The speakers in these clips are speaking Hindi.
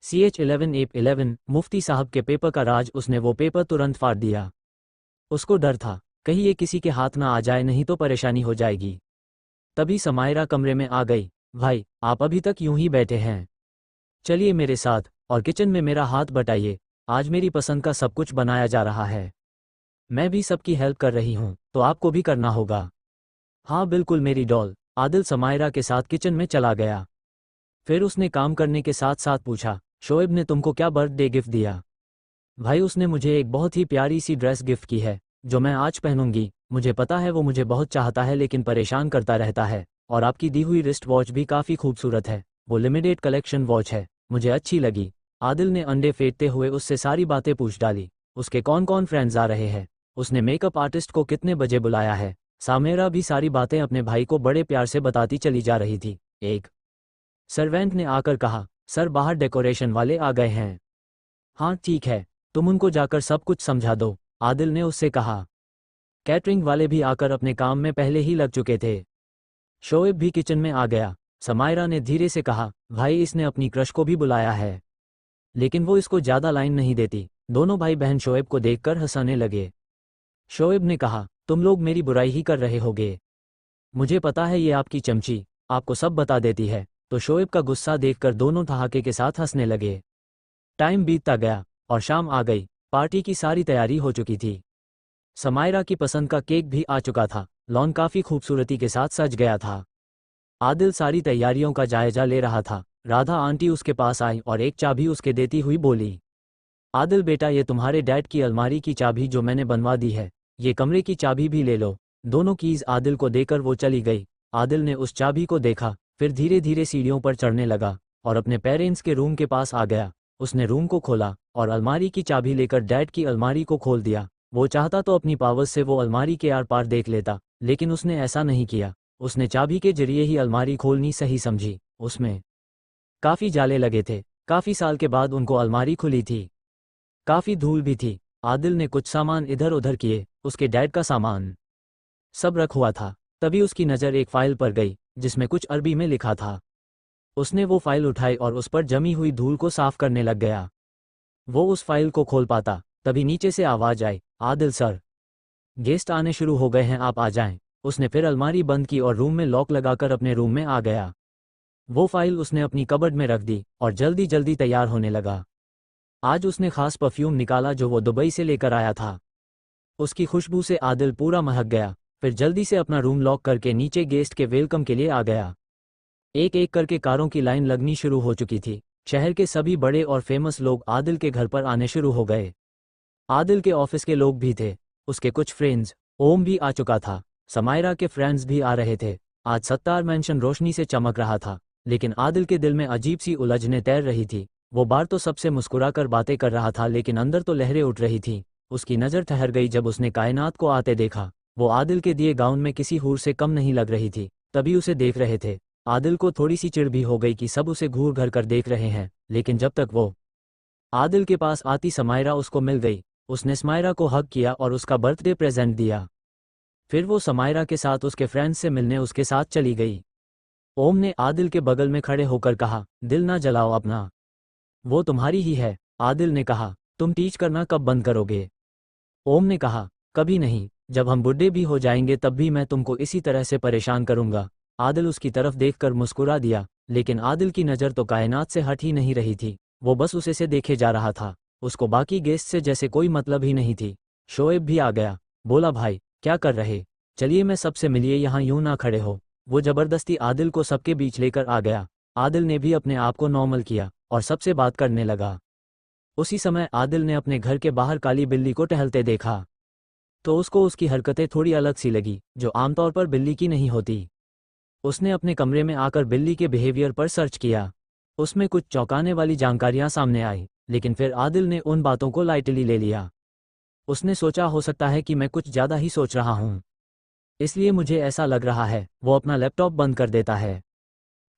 CH11 मुफ्ती साहब के पेपर का राज। उसने वो पेपर तुरंत फाड़ दिया। उसको डर था कहीं ये किसी के हाथ ना आ जाए, नहीं तो परेशानी हो जाएगी। तभी समायरा कमरे में आ गई। भाई आप अभी तक यूं ही बैठे हैं, चलिए मेरे साथ और किचन में मेरा हाथ बटाइए। आज मेरी पसंद का सब कुछ बनाया जा रहा है। मैं भी सबकी हेल्प कर रही हूँ तो आपको भी करना होगा। हाँ बिल्कुल मेरी डॉल। आदिल समायरा के साथ किचन में चला गया। फिर उसने काम करने के साथ साथ पूछा, शोएब ने तुमको क्या बर्थडे गिफ्ट दिया? भाई उसने मुझे एक बहुत ही प्यारी सी ड्रेस गिफ्ट की है जो मैं आज पहनूंगी। मुझे पता है वो मुझे बहुत चाहता है लेकिन परेशान करता रहता है। और आपकी दी हुई रिस्ट वॉच भी काफ़ी खूबसूरत है, वो लिमिटेड कलेक्शन वॉच है, मुझे अच्छी लगी। आदिल ने अंडे फेंटते हुए उससे सारी बातें पूछ डाली। उसके कौन कौन फ्रेंड्स आ रहे हैं, उसने मेकअप आर्टिस्ट को कितने बजे बुलाया है। सामेरा भी सारी बातें अपने भाई को बड़े प्यार से बताती चली जा रही थी। एक सर्वेंट ने आकर कहा, सर बाहर डेकोरेशन वाले आ गए हैं। हाँ ठीक है, तुम उनको जाकर सब कुछ समझा दो, आदिल ने उससे कहा। कैटरिंग वाले भी आकर अपने काम में पहले ही लग चुके थे। शोएब भी किचन में आ गया। समायरा ने धीरे से कहा, भाई इसने अपनी क्रश को भी बुलाया है लेकिन वो इसको ज़्यादा लाइन नहीं देती। दोनों भाई बहन शोएब को देखकर हंसने लगे। शोएब ने कहा, तुम लोग मेरी बुराई ही कर रहे होगे, मुझे पता है ये आपकी चमची आपको सब बता देती है। तो शोएब का गुस्सा देखकर दोनों ठहाके के साथ हंसने लगे। टाइम बीतता गया और शाम आ गई। पार्टी की सारी तैयारी हो चुकी थी। समायरा की पसंद का केक भी आ चुका था। लॉन काफ़ी खूबसूरती के साथ सज गया था। आदिल सारी तैयारियों का जायजा ले रहा था। राधा आंटी उसके पास आई और एक चाबी उसके देती हुई बोली, आदिल बेटा ये तुम्हारे डैड की अलमारी की चाबी जो मैंने बनवा दी है, ये कमरे की चाबी भी ले लो। दोनों कीज आदिल को देकर वो चली गई। आदिल ने उस चाबी को देखा, फिर धीरे धीरे सीढ़ियों पर चढ़ने लगा और अपने पेरेंट्स के रूम के पास आ गया। उसने रूम को खोला और अलमारी की चाबी लेकर डैड की अलमारी को खोल दिया। वो चाहता तो अपनी पावर्स से वो अलमारी के आर पार देख लेता, लेकिन उसने ऐसा नहीं किया। उसने चाबी के जरिए ही अलमारी खोलनी सही समझी। उसमें काफ़ी जाले लगे थे। काफ़ी साल के बाद उनको अलमारी खुली थी। काफ़ी धूल भी थी। आदिल ने कुछ सामान इधर उधर किए, उसके डैड का सामान सब रख हुआ था। तभी उसकी नज़र एक फाइल पर गई जिसमें कुछ अरबी में लिखा था। उसने वो फाइल उठाई और उस पर जमी हुई धूल को साफ करने लग गया। वो उस फाइल को खोल पाता तभी नीचे से आवाज़ आई, आदिल सर, गेस्ट आने शुरू हो गए हैं, आप आ जाएं। उसने फिर अलमारी बंद की और रूम में लॉक लगाकर अपने रूम में आ गया। वो फाइल उसने अपनी कबर्ड में रख दी और जल्दी जल्दी तैयार होने लगा। आज उसने खास परफ्यूम निकाला जो वो दुबई से लेकर आया था। उसकी खुशबू से आदिल पूरा महक गया। फिर जल्दी से अपना रूम लॉक करके नीचे गेस्ट के वेलकम के लिए आ गया। एक एक करके कारों की लाइन लगनी शुरू हो चुकी थी। शहर के सभी बड़े और फेमस लोग आदिल के घर पर आने शुरू हो गए। आदिल के ऑफिस के लोग भी थे, उसके कुछ फ्रेंड्स, ओम भी आ चुका था, समायरा के फ्रेंड्स भी आ रहे थे। आज सत्तार मैंशन रोशनी से चमक रहा था, लेकिन आदिल के दिल में अजीब सी उलझने तैर रही थी। वो बाहर तो सबसे मुस्कुराकर बातें कर रहा था लेकिन अंदर तो लहरें उठ रही थीं। उसकी नज़र ठहर गई जब उसने कायनात को आते देखा। वो आदिल के दिए गाउन में किसी हूर से कम नहीं लग रही थी। तभी उसे देख रहे थे। आदिल को थोड़ी सी चिढ़ भी हो गई कि सब उसे घूर घूर कर देख रहे हैं, लेकिन जब तक वो आदिल के पास आती समायरा उसको मिल गई। उसने समायरा को हग किया और उसका बर्थडे प्रेजेंट दिया। फिर वो समायरा के साथ उसके फ्रेंड्स से मिलने उसके साथ चली गई। ओम ने आदिल के बगल में खड़े होकर कहा, दिल ना जलाओ अपना, वो तुम्हारी ही है। आदिल ने कहा, तुम टीच करना कब बंद करोगे? ओम ने कहा, कभी नहीं, जब हम बुढ़े भी हो जाएंगे तब भी मैं तुमको इसी तरह से परेशान करूंगा। आदिल उसकी तरफ देखकर मुस्कुरा दिया, लेकिन आदिल की नज़र तो कायनात से हट ही नहीं रही थी। वो बस उसे से देखे जा रहा था। उसको बाकी गेस्ट से जैसे कोई मतलब ही नहीं थी। शोएब भी आ गया। बोला, भाई क्या कर रहे, चलिए मैं सबसे मिलिए, यहाँ यूं ना खड़े हो। वो ज़बरदस्ती आदिल को सबके बीच लेकर आ गया। आदिल ने भी अपने आप को नॉर्मल किया और सबसे बात करने लगा। उसी समय आदिल ने अपने घर के बाहर काली बिल्ली को टहलते देखा तो उसको उसकी हरकतें थोड़ी अलग सी लगी, जो आमतौर पर बिल्ली की नहीं होती। उसने अपने कमरे में आकर बिल्ली के बिहेवियर पर सर्च किया। उसमें कुछ चौंकाने वाली जानकारियां सामने आई, लेकिन फिर आदिल ने उन बातों को लाइटली ले लिया। उसने सोचा, हो सकता है कि मैं कुछ ज़्यादा ही सोच रहा हूँ, इसलिए मुझे ऐसा लग रहा है। वो अपना लैपटॉप बंद कर देता है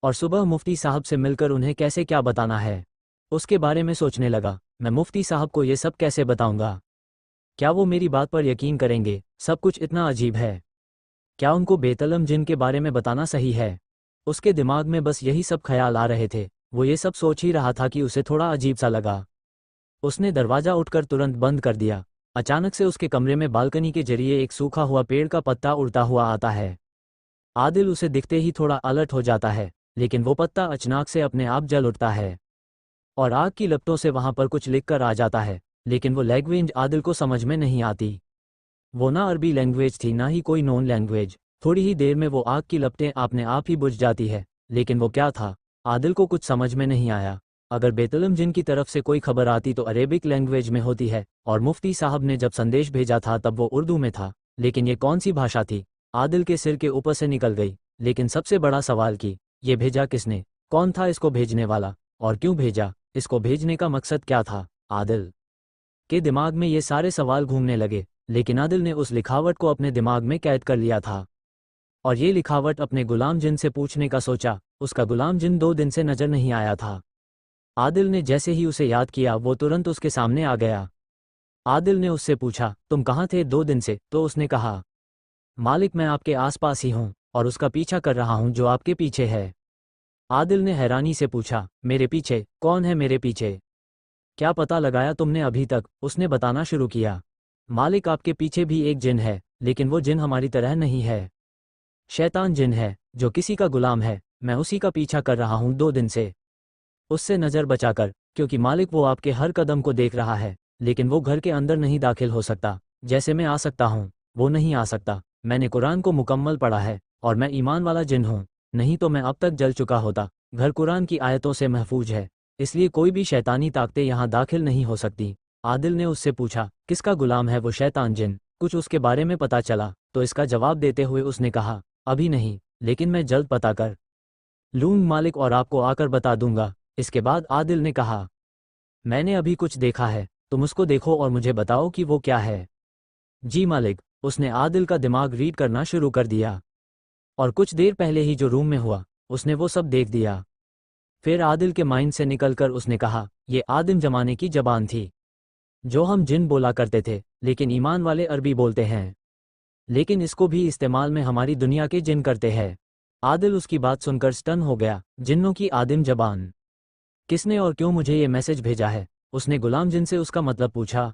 और सुबह मुफ्ती साहब से मिलकर उन्हें कैसे क्या बताना है उसके बारे में सोचने लगा। मैं मुफ्ती साहब को ये सब कैसे बताऊंगा? क्या वो मेरी बात पर यकीन करेंगे? सब कुछ इतना अजीब है। क्या उनको बेतलम जिन के बारे में बताना सही है? उसके दिमाग में बस यही सब ख्याल आ रहे थे। वो ये सब सोच ही रहा था कि उसे थोड़ा अजीब सा लगा। उसने दरवाज़ा उठकर तुरंत बंद कर दिया। अचानक से उसके कमरे में बालकनी के जरिए एक सूखा हुआ पेड़ का पत्ता उड़ता हुआ आता है। आदिल उसे दिखते ही थोड़ा अलर्ट हो जाता है, लेकिन वो पत्ता अचानक से अपने आप जल उठता है और आग की लपटों से वहां पर कुछ लिखकर आ जाता है, लेकिन वो लैंग्वेज आदिल को समझ में नहीं आती। वो ना अरबी लैंग्वेज थी ना ही कोई नॉन लैंग्वेज। थोड़ी ही देर में वो आग की लपटें अपने आप ही बुझ जाती है, लेकिन वो क्या था आदिल को कुछ समझ में नहीं आया। अगर बेतलम जिन की तरफ से कोई खबर आती तो अरेबिक लैंग्वेज में होती है, और मुफ्ती साहब ने जब संदेश भेजा था तब वो उर्दू में था, लेकिन ये कौन सी भाषा थी? आदिल के सिर के ऊपर से निकल गई। लेकिन सबसे बड़ा सवाल कि ये भेजा किसने, कौन था इसको भेजने वाला, और क्यों भेजा, इसको भेजने का मकसद क्या था? आदिल के दिमाग में ये सारे सवाल घूमने लगे, लेकिन आदिल ने उस लिखावट को अपने दिमाग में कैद कर लिया था और ये लिखावट अपने गुलाम जिन से पूछने का सोचा। उसका गुलाम जिन 2 दिन से नजर नहीं आया था। आदिल ने जैसे ही उसे याद किया वो तुरंत उसके सामने आ गया। आदिल ने उससे पूछा, तुम कहाँ थे 2 दिन से? तो उसने कहा, मालिक मैं आपके आसपास ही हूँ और उसका पीछा कर रहा हूँ जो आपके पीछे है। आदिल ने हैरानी से पूछा, मेरे पीछे? कौन है मेरे पीछे? क्या पता लगाया तुमने अभी तक? उसने बताना शुरू किया, मालिक आपके पीछे भी एक जिन है, लेकिन वो जिन हमारी तरह नहीं है। शैतान जिन है जो किसी का गुलाम है। मैं उसी का पीछा कर रहा हूँ 2 दिन से, उससे नज़र बचाकर, क्योंकि मालिक वो आपके हर कदम को देख रहा है, लेकिन वो घर के अंदर नहीं दाखिल हो सकता। जैसे मैं आ सकता हूँ वो नहीं आ सकता। मैंने कुरान को मुकम्मल पढ़ा है और मैं ईमान वाला जिन हूँ, नहीं तो मैं अब तक जल चुका होता। घर कुरान की आयतों से महफूज है, इसलिए कोई भी शैतानी ताकतें यहाँ दाखिल नहीं हो सकती। आदिल ने उससे पूछा, किसका गुलाम है वो शैतान जिन? कुछ उसके बारे में पता चला? तो इसका जवाब देते हुए उसने कहा, अभी नहीं, लेकिन मैं जल्द पता कर लूँगा मालिक और आपको आकर बता दूंगा। इसके बाद आदिल ने कहा, मैंने अभी कुछ देखा है, तुम उसको देखो और मुझे बताओ कि वो क्या है। जी मालिक। उसने आदिल का दिमाग रीड करना शुरू कर दिया और कुछ देर पहले ही जो रूम में हुआ उसने वो सब देख दिया। फिर आदिल के माइंड से निकलकर उसने कहा, ये आदिम जमाने की जबान थी जो हम जिन बोला करते थे, लेकिन ईमान वाले अरबी बोलते हैं, लेकिन इसको भी इस्तेमाल में हमारी दुनिया के जिन करते हैं। आदिल उसकी बात सुनकर स्टन हो गया। जिन्नों की आदिम जबान? किसने और क्यों मुझे ये मैसेज भेजा है? उसने गुलाम जिन से उसका मतलब पूछा।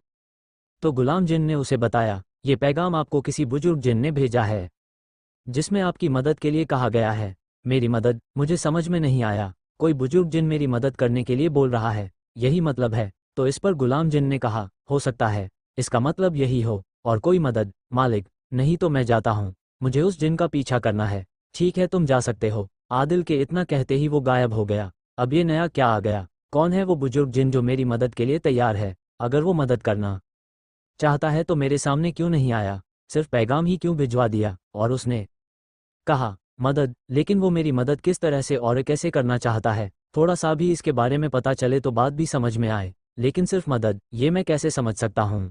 तो गुलाम जिन ने उसे बताया, ये पैगाम आपको किसी बुजुर्ग जिन ने भेजा है जिसमें आपकी मदद के लिए कहा गया है। मेरी मदद? मुझे समझ में नहीं आया। कोई बुजुर्ग जिन मेरी मदद करने के लिए बोल रहा है, यही मतलब है? तो इस पर गुलाम जिन ने कहा, हो सकता है इसका मतलब यही हो। और कोई मदद? मालिक नहीं तो मैं जाता हूँ, मुझे उस जिन का पीछा करना है। ठीक है तुम जा सकते हो। आदिल के इतना कहते ही वो गायब हो गया। अब ये नया क्या आ गया? कौन है वो बुजुर्ग जिन जो मेरी मदद के लिए तैयार है? अगर वो मदद करना चाहता है तो मेरे सामने क्यों नहीं आया, सिर्फ पैगाम ही क्यों भिजवा दिया? और उसने कहा, मदद? लेकिन वो मेरी मदद किस तरह से और कैसे करना चाहता है? थोड़ा सा भी इसके बारे में पता चले तो बात भी समझ में आए, लेकिन सिर्फ मदद, ये मैं कैसे समझ सकता हूँ?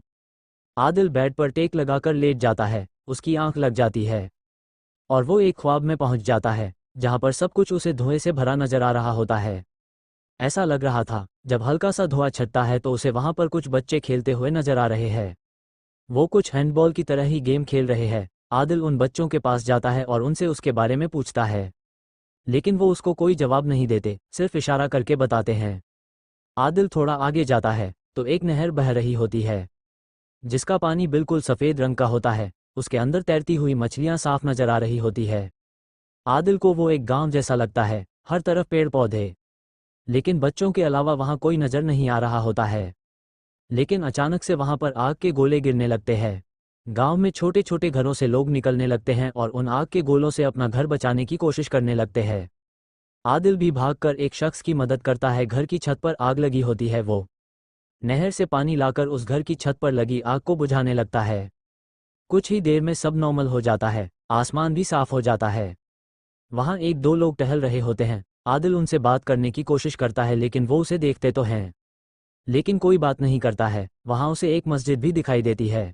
आदिल बेड पर टेक लगाकर लेट जाता है, उसकी आंख लग जाती है और वो एक ख्वाब में पहुंच जाता है जहां पर सब कुछ उसे धुएं से भरा नजर आ रहा होता है। ऐसा लग रहा था जब हल्का सा धुआं छटता है तो उसे वहां पर कुछ बच्चे खेलते हुए नजर आ रहे हैं। वो कुछ हैंडबॉल की तरह ही गेम खेल रहे हैं। आदिल उन बच्चों के पास जाता है और उनसे उसके बारे में पूछता है, लेकिन वो उसको कोई जवाब नहीं देते, सिर्फ इशारा करके बताते हैं। आदिल थोड़ा आगे जाता है तो एक नहर बह रही होती है जिसका पानी बिल्कुल सफ़ेद रंग का होता है। उसके अंदर तैरती हुई मछलियां साफ नजर आ रही होती है। आदिल को वो एक गांव जैसा लगता है, हर तरफ पेड़ पौधे, लेकिन बच्चों के अलावा वहां कोई नजर नहीं आ रहा होता है। लेकिन अचानक से वहां पर आग के गोले गिरने लगते हैं। गांव में छोटे छोटे घरों से लोग निकलने लगते हैं और उन आग के गोलों से अपना घर बचाने की कोशिश करने लगते हैं। आदिल भी भागकर एक शख्स की मदद करता है। घर की छत पर आग लगी होती है। वो नहर से पानी लाकर उस घर की छत पर लगी आग को बुझाने लगता है। कुछ ही देर में सब नॉर्मल हो जाता है, आसमान भी साफ हो जाता है। वहां एक दो लोग टहल रहे होते हैं। आदिल उनसे बात करने की कोशिश करता है लेकिन वो उसे देखते तो हैं, लेकिन कोई बात नहीं करता है। वहां उसे एक मस्जिद भी दिखाई देती है।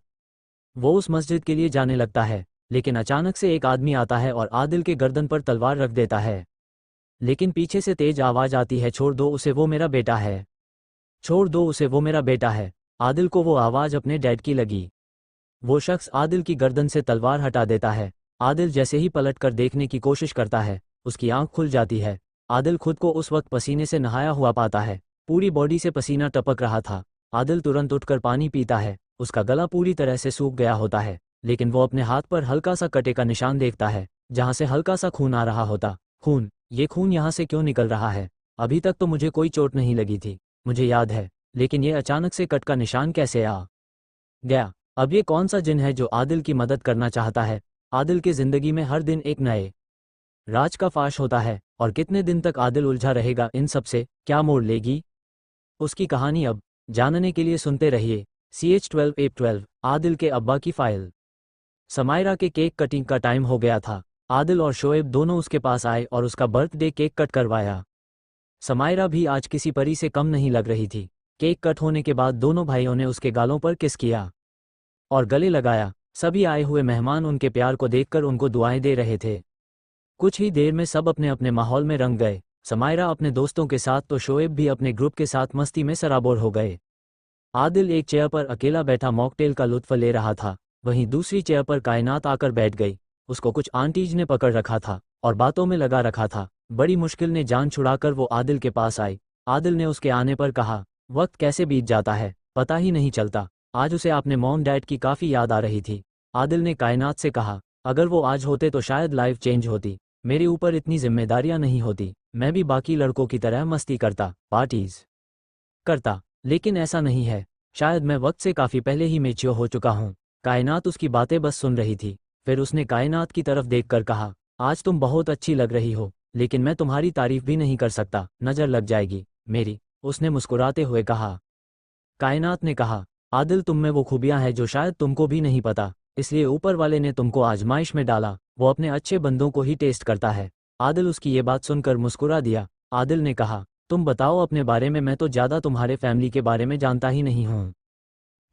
वो उस मस्जिद के लिए जाने लगता है, लेकिन अचानक से एक आदमी आता है और आदिल के गर्दन पर तलवार रख देता है। लेकिन पीछे से तेज आवाज आती है, छोड़ दो उसे, वो मेरा बेटा है। छोड़ दो उसे, वो मेरा बेटा है। आदिल को वो आवाज अपने डैड की लगी। वो शख्स आदिल की गर्दन से तलवार हटा देता है। आदिल जैसे ही पलट कर देखने की कोशिश करता है, उसकी आंख खुल जाती है। आदिल खुद को उस वक्त पसीने से नहाया हुआ पाता है, पूरी बॉडी से पसीना टपक रहा था। आदिल तुरंत उठकर पानी पीता है, उसका गला पूरी तरह से सूख गया होता है, लेकिन वो अपने हाथ पर हल्का सा कटे का निशान देखता है, जहाँ से हल्का सा खून आ रहा होता। खून, ये खून यहाँ से क्यों निकल रहा है? अभी तक तो मुझे कोई चोट नहीं लगी थी, मुझे याद है, लेकिन ये अचानक से कट का निशान कैसे आ गया? अब ये कौन सा जिन है जो आदिल की मदद करना चाहता है? आदिल की जिंदगी में हर दिन एक नए राज का फाश होता है, और कितने दिन तक आदिल उलझा रहेगा इन सब से? क्या मोड़ लेगी उसकी कहानी? अब जानने के लिए सुनते रहिए CH12 आदिल के अब्बा की फाइल। समायरा के केक कटिंग का टाइम हो गया था। आदिल और शोएब दोनों उसके पास आए और उसका बर्थडे केक कट करवाया। समायरा भी आज किसी परी से कम नहीं लग रही थी। केक कट होने के बाद दोनों भाइयों ने उसके गालों पर किस किया और गले लगाया। सभी आए हुए मेहमान उनके प्यार को देखकर उनको दुआएं दे रहे थे। कुछ ही देर में सब अपने अपने माहौल में रंग गए। समायरा अपने दोस्तों के साथ तो शोएब भी अपने ग्रुप के साथ मस्ती में सराबोर हो गए। आदिल एक चेयर पर अकेला बैठा मॉकटेल का लुत्फ ले रहा था, वहीं दूसरी चेयर पर कायनात आकर बैठ गई। उसको कुछ आंटीज ने पकड़ रखा था और बातों में लगा रखा था। बड़ी मुश्किल ने जान छुड़ाकर वो आदिल के पास आई। आदिल ने उसके आने पर कहा, वक्त कैसे बीत जाता है पता ही नहीं चलता। आज उसे अपने मॉम डैड की काफ़ी याद आ रही थी। आदिल ने कायनात से कहा, अगर वो आज होते तो शायद लाइफ चेंज होती, मेरे ऊपर इतनी जिम्मेदारियां नहीं होती, मैं भी बाकी लड़कों की तरह मस्ती करता, पार्टीज करता, लेकिन ऐसा नहीं है। शायद मैं वक्त से काफ़ी पहले ही मैच्योर हो चुका हूँ। कायनात उसकी बातें बस सुन रही थी। फिर उसने कायनात की तरफ देखकर कहा, आज तुम बहुत अच्छी लग रही हो, लेकिन मैं तुम्हारी तारीफ भी नहीं कर सकता, नज़र लग जाएगी मेरी, उसने मुस्कुराते हुए कहा। कायनात ने कहा, आदिल तुम में वो खूबियां हैं जो शायद तुमको भी नहीं पता, इसलिए ऊपर वाले ने तुमको आजमाइश में डाला, वो अपने अच्छे बंदों को ही टेस्ट करता है। आदिल उसकी ये बात सुनकर मुस्कुरा दिया। आदिल ने कहा, तुम बताओ अपने बारे में, मैं तो ज़्यादा तुम्हारे फैमिली के बारे में जानता ही नहीं हूँ।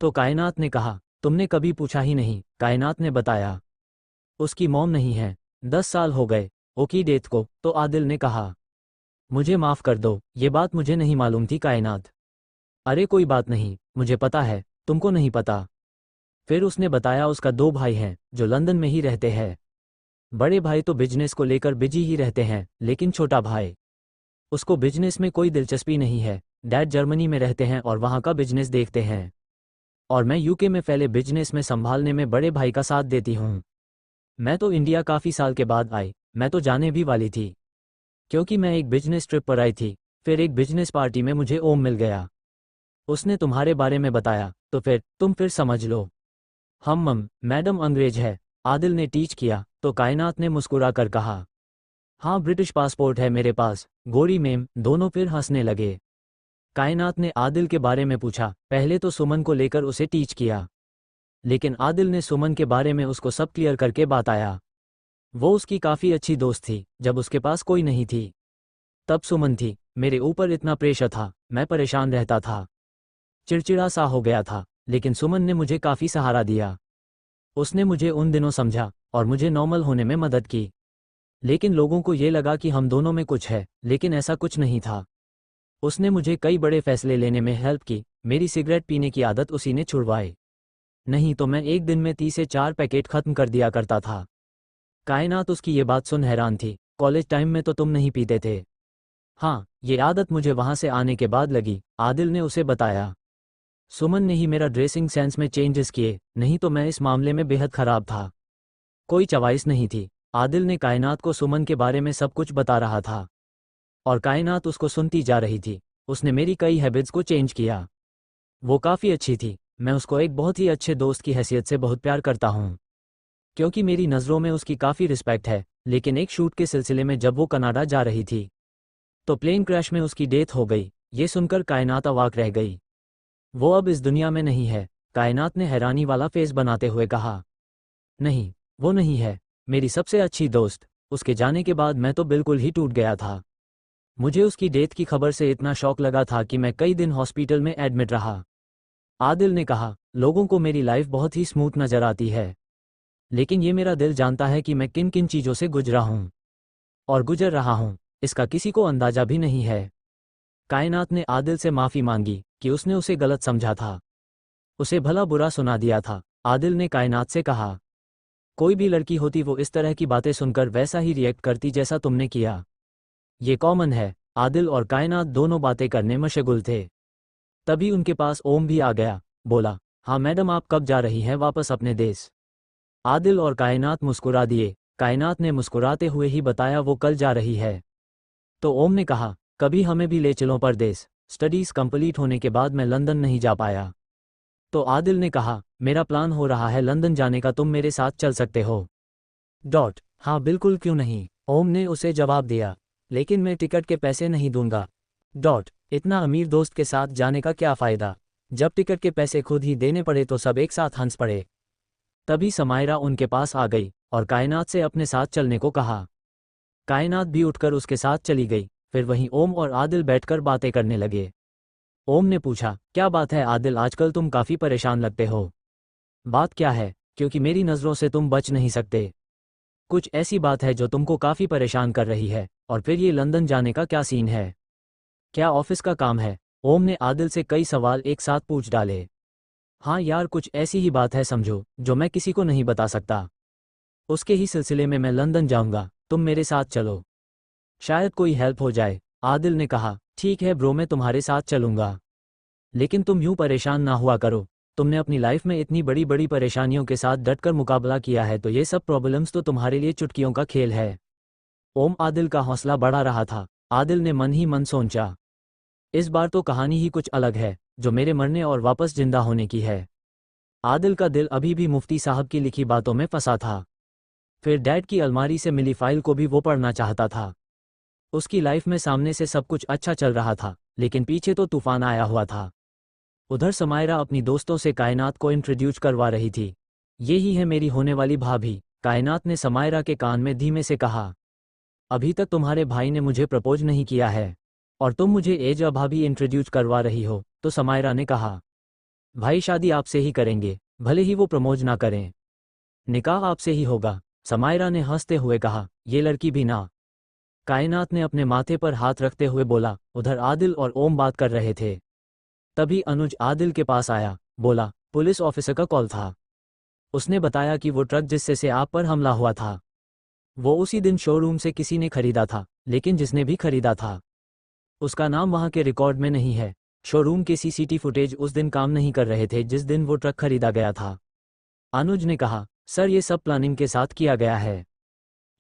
तो कायनात ने कहा, तुमने कभी पूछा ही नहीं, कायनात ने बताया। उसकी मॉम नहीं है, 10 साल हो गए ओकी डेथ को। तो आदिल ने कहा, मुझे माफ़ कर दो, ये बात मुझे नहीं मालूम थी कायनात। अरे कोई बात नहीं, मुझे पता है, तुमको नहीं पता। फिर उसने बताया उसका 2 भाई हैं जो लंदन में ही रहते हैं। बड़े भाई तो बिजनेस को लेकर बिजी ही रहते हैं, लेकिन छोटा भाई, उसको बिजनेस में कोई दिलचस्पी नहीं है। डैड जर्मनी में रहते हैं और वहाँ का बिजनेस देखते हैं, और मैं यूके में फैले बिजनेस में संभालने में बड़े भाई का साथ देती हूँ। मैं तो इंडिया काफ़ी साल के बाद आई, मैं तो जाने भी वाली थी, क्योंकि मैं एक बिजनेस ट्रिप पर आई थी। फिर एक बिजनेस पार्टी में मुझे ओम मिल गया, उसने तुम्हारे बारे में बताया, तो फिर तुम फिर समझ लो। हम मैडम अंग्रेज है, आदिल ने टीच किया। तो कायनात ने मुस्कुरा कर कहा, हाँ ब्रिटिश पासपोर्ट है मेरे पास, गोरी मेम। दोनों फिर हंसने लगे। कायनात ने आदिल के बारे में पूछा। पहले तो सुमन को लेकर उसे टीच किया, लेकिन आदिल ने सुमन के बारे में उसको सब क्लियर करके बताया। वो उसकी काफ़ी अच्छी दोस्त थी जब उसके पास कोई नहीं थी, तब सुमन थी। मेरे ऊपर इतना प्रेशर था, मैं परेशान रहता था, चिड़चिड़ा सा हो गया था, लेकिन सुमन ने मुझे काफ़ी सहारा दिया। उसने मुझे उन दिनों समझा और मुझे नॉर्मल होने में मदद की। लेकिन लोगों को ये लगा कि हम दोनों में कुछ है, लेकिन ऐसा कुछ नहीं था। उसने मुझे कई बड़े फैसले लेने में हेल्प की। मेरी सिगरेट पीने की आदत उसी ने छुड़वाई, नहीं तो मैं एक दिन में 3 से 4 पैकेट खत्म कर दिया करता था। कायनात उसकी ये बात सुन हैरान थी। कॉलेज टाइम में तो तुम नहीं पीते थे? हाँ, ये आदत मुझे वहाँ से आने के बाद लगी, आदिल ने उसे बताया। सुमन ने ही मेरा ड्रेसिंग सेंस में चेंजेस किए, नहीं तो मैं इस मामले में बेहद खराब था। कोई चॉइस नहीं थी। आदिल ने कायनात को सुमन के बारे में सब कुछ बता रहा था, और कायनात उसको सुनती जा रही थी। उसने मेरी कई हैबिट्स को चेंज किया, वो काफ़ी अच्छी थी। मैं उसको एक बहुत ही अच्छे दोस्त की हैसियत से बहुत प्यार करता हूँ, क्योंकि मेरी नज़रों में उसकी काफ़ी रिस्पेक्ट है। लेकिन एक शूट के सिलसिले में जब वो कनाडा जा रही थी, तो प्लेन क्रैश में उसकी डेथ हो गई। ये सुनकर कायनात अवाक रह गई। वो अब इस दुनिया में नहीं है, कायनात ने हैरानी वाला फेस बनाते हुए कहा। नहीं, वो नहीं है, मेरी सबसे अच्छी दोस्त। उसके जाने के बाद मैं तो बिल्कुल ही टूट गया था। मुझे उसकी डेथ की खबर से इतना शॉक लगा था कि मैं कई दिन हॉस्पिटल में एडमिट रहा। आदिल ने कहा, लोगों को मेरी लाइफ बहुत ही स्मूथ नज़र आती है, लेकिन ये मेरा दिल जानता है कि मैं किन किन चीज़ों से गुजरा हूँ और गुजर रहा हूँ, इसका किसी को अंदाजा भी नहीं है। कायनात ने आदिल से माफ़ी मांगी कि उसने उसे गलत समझा था, उसे भला बुरा सुना दिया था। आदिल ने कायनात से कहा, कोई भी लड़की होती वो इस तरह की बातें सुनकर वैसा ही रिएक्ट करती जैसा तुमने किया। ये कॉमन है। आदिल और कायनात दोनों बातें करने मशगुल थे। तभी उनके पास ओम भी आ गया। बोला, हाँ मैडम, आप कब जा रही हैं वापस अपने देश? आदिल और कायनात मुस्कुरा दिए। कायनात ने मुस्कुराते हुए ही बताया वो कल जा रही है। तो ओम ने कहा, कभी हमें भी ले चलो परदेस, स्टडीज कंप्लीट होने के बाद मैं लंदन नहीं जा पाया। तो आदिल ने कहा, मेरा प्लान हो रहा है लंदन जाने का, तुम मेरे साथ चल सकते हो। हाँ बिल्कुल, क्यों नहीं, ओम ने उसे जवाब दिया। लेकिन मैं टिकट के पैसे नहीं दूंगा। इतना अमीर दोस्त के साथ जाने का क्या फ़ायदा? जब टिकट के पैसे खुद ही देने पड़े तो सब एक साथ हंस पड़े। तभी समायरा उनके पास आ गई और कायनात से अपने साथ चलने को कहा। कायनात भी उठकर उसके साथ चली गई। फिर वहीं ओम और आदिल बैठकर बातें करने लगे। ओम ने पूछा, क्या बात है आदिल, आजकल तुम काफ़ी परेशान लगते हो। बात क्या है? क्योंकि मेरी नज़रों से तुम बच नहीं सकते। कुछ ऐसी बात है जो तुमको काफ़ी परेशान कर रही है, और फिर ये लंदन जाने का क्या सीन है? क्या ऑफिस का काम है? ओम ने आदिल से कई सवाल एक साथ पूछ डाले। हाँ यार, कुछ ऐसी ही बात है समझो, जो मैं किसी को नहीं बता सकता। उसके ही सिलसिले में मैं लंदन जाऊंगा, तुम मेरे साथ चलो, शायद कोई हेल्प हो जाए। आदिल ने कहा, ठीक है ब्रो, मैं तुम्हारे साथ चलूंगा। लेकिन तुम यूं परेशान ना हुआ करो। तुमने अपनी लाइफ में इतनी बड़ी बड़ी परेशानियों के साथ डटकर मुकाबला किया है, तो ये सब प्रॉब्लम्स तो तुम्हारे लिए चुटकियों का खेल है। ओम आदिल का हौसला बढ़ा रहा था। आदिल ने मन ही मन सोचा, इस बार तो कहानी ही कुछ अलग है, जो मेरे मरने और वापस जिंदा होने की है। आदिल का दिल अभी भी मुफ्ती साहब की लिखी बातों में फंसा था। फिर डैड की अलमारी से मिली फाइल को भी वो पढ़ना चाहता था। उसकी लाइफ में सामने से सब कुछ अच्छा चल रहा था, लेकिन पीछे तो तूफान आया हुआ था। उधर समायरा अपनी दोस्तों से कायनात को इंट्रोड्यूस करवा रही थी। ये ही है मेरी होने वाली भाभी, कायनात ने समायरा के कान में धीमे से कहा। अभी तक तुम्हारे भाई ने मुझे प्रपोज नहीं किया है, और तुम मुझे एज अ भाभी इंट्रोड्यूस करवा रही हो, तो समायरा ने कहा। भाई शादी आपसे ही करेंगे, भले ही वो प्रपोज ना करें। निकाह आपसे ही होगा, समायरा ने हंसते हुए कहा। ये लड़की भी ना। कायनात ने अपने माथे पर हाथ रखते हुए बोला। उधर आदिल और ओम बात कर रहे थे। तभी अनुज आदिल के पास आया। बोला, पुलिस ऑफिसर का कॉल था। उसने बताया कि वो ट्रक जिससे से आप पर हमला हुआ था, वो उसी दिन शोरूम से किसी ने खरीदा था, लेकिन जिसने भी खरीदा था उसका नाम वहां के रिकॉर्ड में नहीं है। शोरूम के सीसीटीवी फुटेज उस दिन काम नहीं कर रहे थे जिस दिन वो ट्रक खरीदा गया था। अनुज ने कहा, सर ये सब प्लानिंग के साथ किया गया है।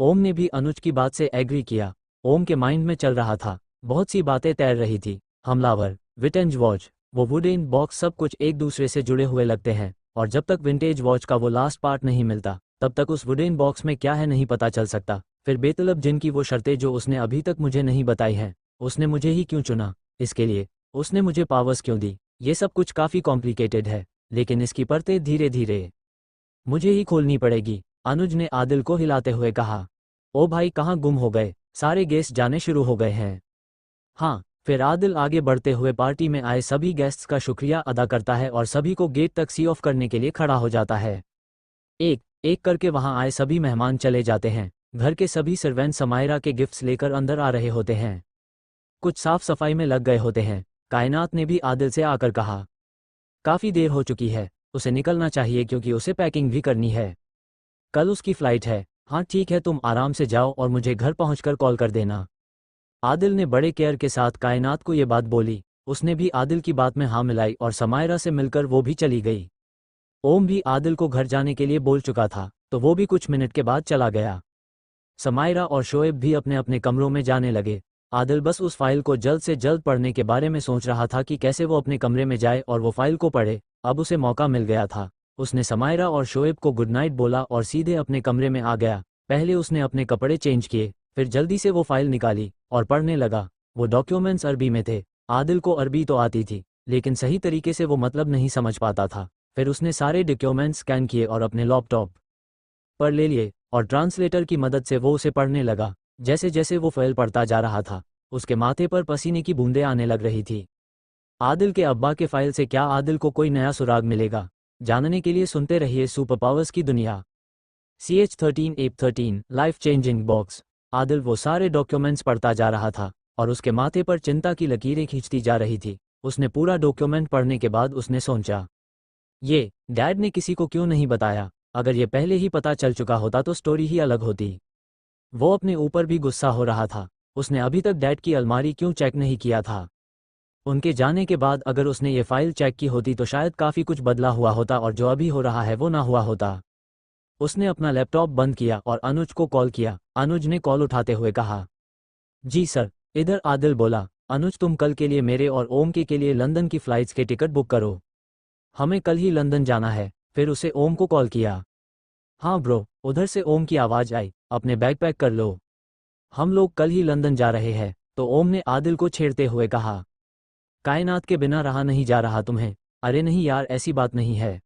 ओम ने भी अनुज की बात से एग्री किया। ओम के माइंड में चल रहा था, बहुत सी बातें तैर रही थी। हमलावर, विंटेज वॉच, वो वुडन बॉक्स, सब कुछ एक दूसरे से जुड़े हुए लगते हैं, और जब तक विंटेज वॉच का वो लास्ट पार्ट नहीं मिलता, तब तक उस वुडन बॉक्स में क्या है नहीं पता चल सकता। फिर बेतलब जिनकी वो शर्तें जो उसने अभी तक मुझे नहीं बताई हैं, उसने मुझे ही क्यों चुना, इसके लिए उसने मुझे पावर्स क्यों दी, ये सब कुछ काफ़ी कॉम्प्लिकेटेड है, लेकिन इसकी परतें धीरे धीरे मुझे ही खोलनी पड़ेगी। अनुज ने आदिल को हिलाते हुए कहा। ओ भाई, कहाँ गुम हो गए? सारे गेस्ट जाने शुरू हो गए हैं। हाँ। फिर आदिल आगे बढ़ते हुए पार्टी में आए सभी गेस्ट्स का शुक्रिया अदा करता है और सभी को गेट तक सी ऑफ करने के लिए खड़ा हो जाता है। एक एक करके वहां आए सभी मेहमान चले जाते हैं। घर के सभी सर्वेंट समायरा के गिफ्ट्स लेकर अंदर आ रहे होते हैं। कुछ साफ सफाई में लग गए होते हैं। कायनात ने भी आदिल से आकर कहा, काफ़ी देर हो चुकी है, उसे निकलना चाहिए क्योंकि उसे पैकिंग भी करनी है। कल उसकी फ़्लाइट है। हाँ ठीक है, तुम आराम से जाओ और मुझे घर पहुंचकर कॉल कर देना। आदिल ने बड़े केयर के साथ कायनात को ये बात बोली। उसने भी आदिल की बात में हाँ मिलाई और समायरा से मिलकर वो भी चली गई। ओम भी आदिल को घर जाने के लिए बोल चुका था, तो वो भी कुछ मिनट के बाद चला गया। समायरा और शोएब भी अपने अपने कमरों में जाने लगे। आदिल बस उस फाइल को जल्द से जल्द पढ़ने के बारे में सोच रहा था कि कैसे वो अपने कमरे में जाए और वो फाइल को पढ़े। अब उसे मौका मिल गया था। उसने समायरा और शोएब को गुड नाइट बोला और सीधे अपने कमरे में आ गया। पहले उसने अपने कपड़े चेंज किए, फिर जल्दी से वो फाइल निकाली और पढ़ने लगा। वो डॉक्यूमेंट्स अरबी में थे। आदिल को अरबी तो आती थी, लेकिन सही तरीके से वो मतलब नहीं समझ पाता था। फिर उसने सारे डॉक्यूमेंट्स स्कैन किए और अपने लैपटॉप पर ले लिए, और ट्रांसलेटर की मदद से वो उसे पढ़ने लगा। जैसे जैसे वो फाइल पढ़ता जा रहा था, उसके माथे पर पसीने की बूंदें आने लग रही थी। आदिल के अब्बा के फाइल से क्या आदिल को कोई नया सुराग मिलेगा? जानने के लिए सुनते रहिए सुपर पावर्स की दुनिया। CH13 AP13 life changing box. Adil वो सारे डॉक्यूमेंट्स पढ़ता जा रहा था और उसके माथे पर चिंता की लकीरें खींचती जा रही थी। उसने पूरा डॉक्यूमेंट पढ़ने के बाद उसने सोचा, ये डैड ने किसी को क्यों नहीं बताया? अगर ये पहले ही पता चल चुका होता तो स्टोरी ही अलग होती। वो अपने ऊपर भी गुस्सा हो रहा था। उसने अभी तक डैड की अलमारी क्यों चेक नहीं किया था। उनके जाने के बाद अगर उसने ये फाइल चेक की होती तो शायद काफ़ी कुछ बदला हुआ होता और जो अभी हो रहा है वो ना हुआ होता। उसने अपना लैपटॉप बंद किया और अनुज को कॉल किया। अनुज ने कॉल उठाते हुए कहा, जी सर। इधर आदिल बोला, अनुज तुम कल के लिए मेरे और ओम के लिए लंदन की फ़्लाइट्स के टिकट बुक करो, हमें कल ही लंदन जाना है। फिर उसे ओम को कॉल किया। हाँ ब्रो, उधर से ओम की आवाज़ आई, अपने बैग पैक कर लो, हम लोग कल ही लंदन जा रहे हैं। तो ओम ने आदिल को छेड़ते हुए कहा, कायनात के बिना रहा नहीं जा रहा तुम्हें। अरे नहीं यार, ऐसी बात नहीं है,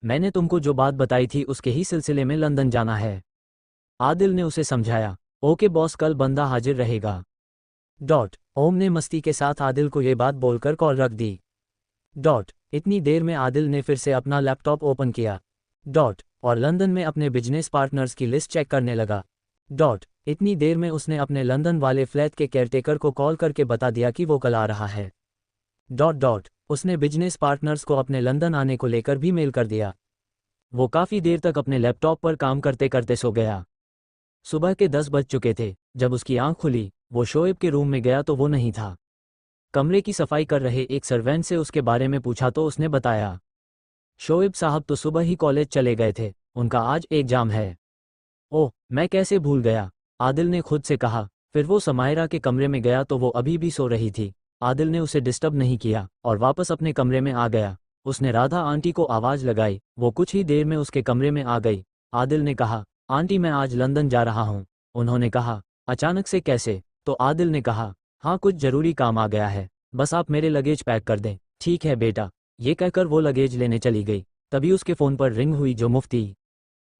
मैंने तुमको जो बात बताई थी उसके ही सिलसिले में लंदन जाना है। आदिल ने उसे समझाया। ओके बॉस, कल बंदा हाजिर रहेगा। ओम ने मस्ती के साथ आदिल को ये बात बोलकर कॉल रख दी। इतनी देर में आदिल ने फिर से अपना लैपटॉप ओपन किया। और लंदन में अपने बिजनेस पार्टनर्स की लिस्ट चेक करने लगा। इतनी देर में उसने अपने लंदन वाले फ्लैट के केयरटेकर को कॉल करके बता दिया कि वो कल आ रहा है। उसने बिजनेस पार्टनर्स को अपने लंदन आने को लेकर भी मेल कर दिया। वो काफ़ी देर तक अपने लैपटॉप पर काम करते करते सो गया। सुबह के 10 बज चुके थे। जब उसकी आंख खुली, वो शोएब के रूम में गया तो वो नहीं था। कमरे की सफाई कर रहे एक सर्वेंट से उसके बारे में पूछा तो उसने बताया, शोएब साहब तो सुबह ही कॉलेज चले गए थे, उनका आज एग्जाम है। ओह, मैं कैसे भूल गया, आदिल ने खुद से कहा। फिर वो समायरा के कमरे में गया तो वो अभी भी सो रही थी। आदिल ने उसे डिस्टर्ब नहीं किया और वापस अपने कमरे में आ गया। उसने राधा आंटी को आवाज़ लगाई। वो कुछ ही देर में उसके कमरे में आ गई। आदिल ने कहा, आंटी मैं आज लंदन जा रहा हूँ। उन्होंने कहा, अचानक से कैसे? तो आदिल ने कहा, हाँ कुछ ज़रूरी काम आ गया है, बस आप मेरे लगेज पैक कर दें। ठीक है बेटा। ये कहकर वो लगेज लेने चली गई। तभी उसके फ़ोन पर रिंग हुई जो मुफ्ती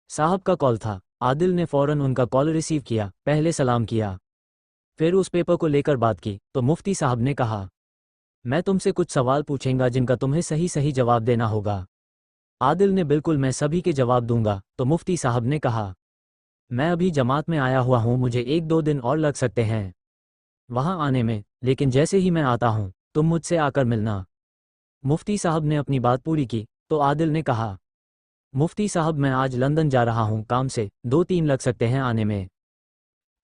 साहब का कॉल था। आदिल ने फ़ौरन उनका कॉल रिसीव किया, पहले सलाम किया, फिर उस पेपर को लेकर बात की। तो मुफ्ती साहब ने कहा, मैं तुमसे कुछ सवाल पूछूंगा जिनका तुम्हें सही सही जवाब देना होगा। आदिल ने बिल्कुल, मैं सभी के जवाब दूंगा। तो मुफ्ती साहब ने कहा, मैं अभी जमात में आया हुआ हूँ, मुझे 1-2 दिन और लग सकते हैं वहाँ आने में, लेकिन जैसे ही मैं आता हूँ तुम मुझसे आकर मिलना। मुफ्ती साहब ने अपनी बात पूरी की। तो आदिल ने कहा, मुफ्ती साहब मैं आज लंदन जा रहा हूँ काम से, 2-3 लग सकते हैं आने में।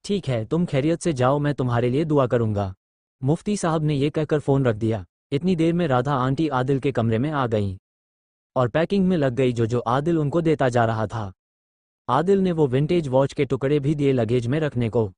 ठीक है, तुम खैरियत से जाओ, मैं तुम्हारे लिए दुआ करूँगा। मुफ्ती साहब ने यह कहकर फ़ोन रख दिया। इतनी देर में राधा आंटी आदिल के कमरे में आ गईं और पैकिंग में लग गई जो आदिल उनको देता जा रहा था। आदिल ने वो विंटेज वॉच के टुकड़े भी दिए लगेज में रखने को।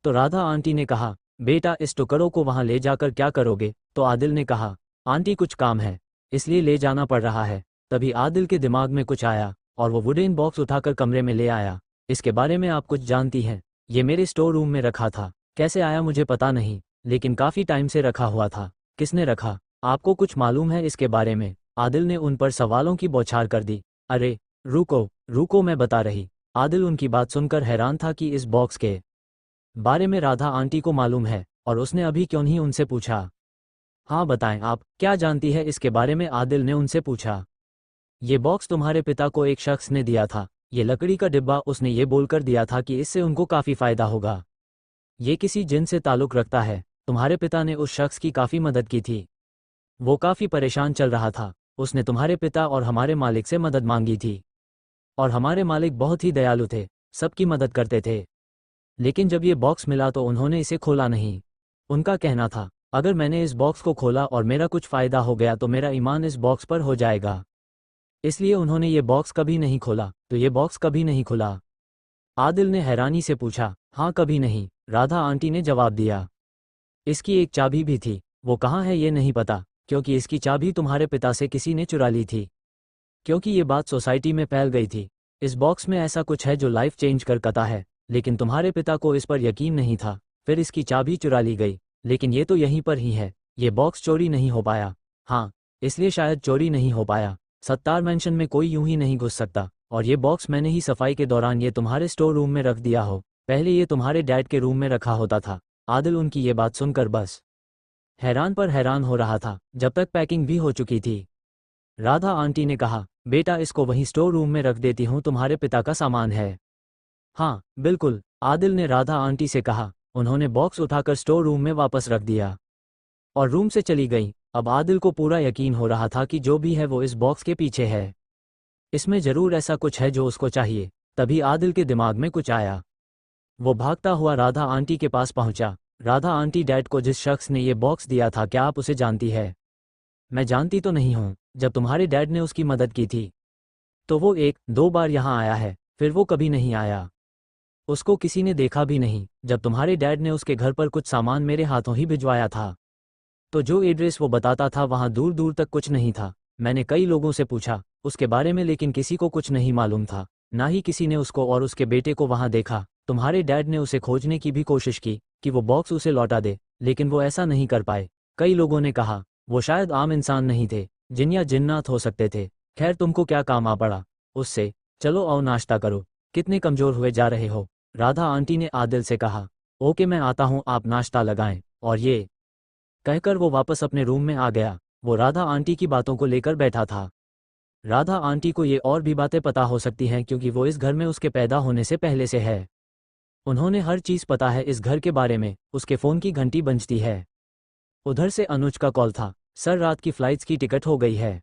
तो राधा आंटी ने कहा, बेटा इस टुकड़ों को वहाँ ले जाकर क्या करोगे? तो आदिल ने कहा, आंटी कुछ काम है, इसलिए ले जाना पड़ रहा है। तभी आदिल के दिमाग में कुछ आया और वो वुडन बॉक्स उठाकर कमरे में ले आया। इसके बारे में आप कुछ जानती हैं? ये मेरे स्टोर रूम में रखा था, कैसे आया मुझे पता नहीं, लेकिन काफ़ी टाइम से रखा हुआ था। किसने रखा? आपको कुछ मालूम है इसके बारे में? आदिल ने उन पर सवालों की बौछार कर दी। अरे रुको रुको, मैं बता रही। आदिल उनकी बात सुनकर हैरान था कि इस बॉक्स के बारे में राधा आंटी को मालूम है और उसने अभी क्यों नहीं उनसे पूछा। हाँ बताएं, आप क्या जानती है इसके बारे में? आदिल ने उनसे पूछा। ये बॉक्स तुम्हारे पिता को एक शख्स ने दिया था, ये लकड़ी का डिब्बा उसने ये बोलकर दिया था कि इससे उनको काफ़ी फ़ायदा होगा। ये किसी जिन से ताल्लुक़ रखता है। तुम्हारे पिता ने उस शख्स की काफ़ी मदद की थी, वो काफ़ी परेशान चल रहा था। उसने तुम्हारे पिता और हमारे मालिक से मदद मांगी थी और हमारे मालिक बहुत ही दयालु थे, सबकी मदद करते थे। लेकिन जब ये बॉक्स मिला तो उन्होंने इसे खोला नहीं। उनका कहना था, अगर मैंने इस बॉक्स को खोला और मेरा कुछ फ़ायदा हो गया तो मेरा ईमान इस बॉक्स पर हो जाएगा, इसलिए उन्होंने ये बॉक्स कभी नहीं खोला। तो ये बॉक्स कभी नहीं खुला? आदिल ने हैरानी से पूछा। हाँ कभी नहीं, राधा आंटी ने जवाब दिया। इसकी एक चाबी भी थी, वो कहाँ है ये नहीं पता, क्योंकि इसकी चाबी तुम्हारे पिता से किसी ने चुरा ली थी, क्योंकि ये बात सोसाइटी में फैल गई थी। इस बॉक्स में ऐसा कुछ है जो लाइफ चेंज कर सकता है, लेकिन तुम्हारे पिता को इस पर यकीन नहीं था, फिर इसकी चाबी चुरा ली गई। लेकिन ये तो यहीं पर ही है, ये बॉक्स चोरी नहीं हो पाया। हाँ, इसलिए शायद चोरी नहीं हो पाया। सत्तार मेंशन में कोई यूं ही नहीं घुस सकता, और ये बॉक्स मैंने ही सफाई के दौरान ये तुम्हारे स्टोर रूम में रख दिया हो। पहले ये तुम्हारे डैड के रूम में रखा होता था। आदिल उनकी ये बात सुनकर बस हैरान पर हैरान हो रहा था, जब तक पैकिंग भी हो चुकी थी। राधा आंटी ने कहा, बेटा इसको वहीं स्टोर रूम में रख देती हूँ, तुम्हारे पिता का सामान है। हाँ बिल्कुल, आदिल ने राधा आंटी से कहा। उन्होंने बॉक्स उठाकर स्टोर रूम में वापस रख दिया और रूम से चली गई। अब आदिल को पूरा यकीन हो रहा था कि जो भी है वो इस बॉक्स के पीछे है, इसमें ज़रूर ऐसा कुछ है जो उसको चाहिए। तभी आदिल के दिमाग में कुछ आया। वो भागता हुआ राधा आंटी के पास पहुंचा। राधा आंटी, डैड को जिस शख्स ने ये बॉक्स दिया था, क्या आप उसे जानती है? मैं जानती तो नहीं हूँ। जब तुम्हारे डैड ने उसकी मदद की थी तो वो 1-2 बार यहाँ आया है, फिर वो कभी नहीं आया। उसको किसी ने देखा भी नहीं। जब तुम्हारे डैड ने उसके घर पर कुछ सामान मेरे हाथों ही भिजवाया था, तो जो एड्रेस वो बताता था वहाँ दूर दूर तक कुछ नहीं था। मैंने कई लोगों से पूछा उसके बारे में, लेकिन किसी को कुछ नहीं मालूम था। ना ही किसी ने उसको और उसके बेटे को वहाँ देखा। तुम्हारे डैड ने उसे खोजने की भी कोशिश की कि वो बॉक्स उसे लौटा दे, लेकिन वो ऐसा नहीं कर पाए। कई लोगों ने कहा वो शायद आम इंसान नहीं थे, जिन या जिन्नात हो सकते थे। खैर, तुमको क्या काम आ पड़ा उससे? चलो आओ नाश्ता करो। कितने कमज़ोर हुए जा रहे हो, राधा आंटी ने आदिल से कहा। ओके, मैं आता हूँ, आप नाश्ता लगाएं। और ये कहकर वो वापस अपने रूम में आ गया। वो राधा आंटी की बातों को लेकर बैठा था। राधा आंटी को ये और भी बातें पता हो सकती हैं, क्योंकि वो इस घर में उसके पैदा होने से पहले से है। उन्होंने हर चीज़ पता है इस घर के बारे में। उसके फ़ोन की घंटी बजती है। उधर से अनुज का कॉल था। सर, रात की फ़्लाइट्स की टिकट हो गई है।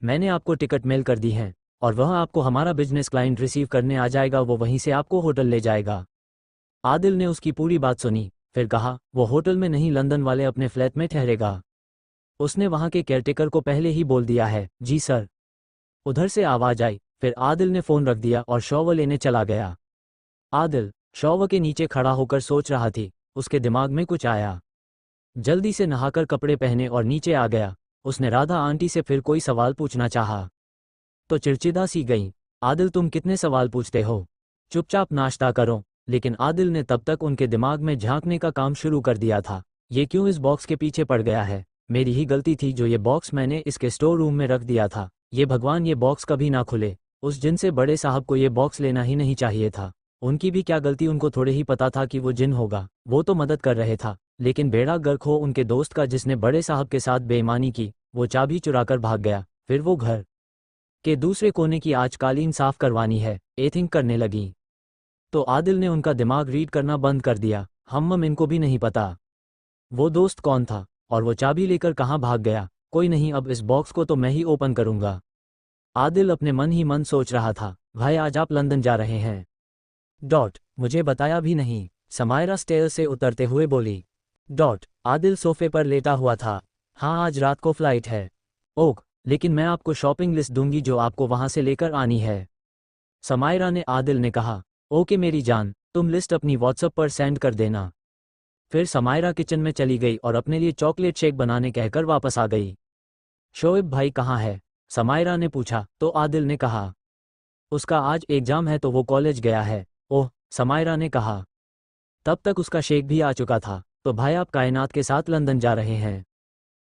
मैंने आपको टिकट मेल कर दी है और वह आपको हमारा बिजनेस क्लाइंट रिसीव करने आ जाएगा। वो वहीं से आपको होटल ले जाएगा। आदिल ने उसकी पूरी बात सुनी, फिर कहा वो होटल में नहीं, लंदन वाले अपने फ्लैट में ठहरेगा। उसने वहां के केयरटेकर को पहले ही बोल दिया है। जी सर। उधर से आवाज आई। फिर आदिल ने फ़ोन रख दिया और शॉवर लेने चला गया। आदिल शॉवर के नीचे खड़ा होकर सोच रहा थी। उसके दिमाग में कुछ आया। जल्दी से नहाकर कपड़े पहने और नीचे आ गया। उसने राधा आंटी से फिर कोई सवाल पूछना चाहा तो चिड़चिड़ा सी गई। आदिल, तुम कितने सवाल पूछते हो? चुपचाप नाश्ता करो। लेकिन आदिल ने तब तक उनके दिमाग में झांकने का काम शुरू कर दिया था। ये क्यों इस बॉक्स के पीछे पड़ गया है? मेरी ही गलती थी जो ये बॉक्स मैंने इसके स्टोर रूम में रख दिया था। ये भगवान, ये बॉक्स कभी ना खुले। उस जिन से बड़े साहब को ये बॉक्स लेना ही नहीं चाहिए था। उनकी भी क्या गलती? उनको थोड़े ही पता था कि वो जिन होगा। वो तो मदद कर रहे था, लेकिन बेड़ा गर्क हो उनके दोस्त का जिसने बड़े साहब के साथ बेईमानी की। वो चाबी चुराकर भाग गया। फिर वो घर के दूसरे कोने की आज कालीन साफ करवानी है, थिंक करने लगी। तो आदिल ने उनका दिमाग रीड करना बंद कर दिया। इनको भी नहीं पता वो दोस्त कौन था और वो चाबी लेकर कहाँ भाग गया। कोई नहीं, अब इस बॉक्स को तो मैं ही ओपन करूंगा। आदिल अपने मन ही मन सोच रहा था। भाई, आज आप लंदन जा रहे हैं? मुझे बताया भी नहीं, समायरा स्टेयर से उतरते हुए बोली। आदिल सोफे पर लेटा हुआ था। हाँ, आज रात को फ्लाइट है। ओह, लेकिन मैं आपको शॉपिंग लिस्ट दूंगी जो आपको वहां से लेकर आनी है, समायरा ने आदिल ने कहा। ओके मेरी जान, तुम लिस्ट अपनी व्हाट्सएप पर सेंड कर देना। फिर समायरा किचन में चली गई और अपने लिए चॉकलेट शेक बनाने कहकर वापस आ गई। शोएब भाई कहाँ है? समायरा ने पूछा तो आदिल ने कहा उसका आज एग्जाम है तो वो कॉलेज गया है। ओह, समायरा ने कहा। तब तक उसका शेक भी आ चुका था। तो भाई, आप कायनात के साथ लंदन जा रहे हैं?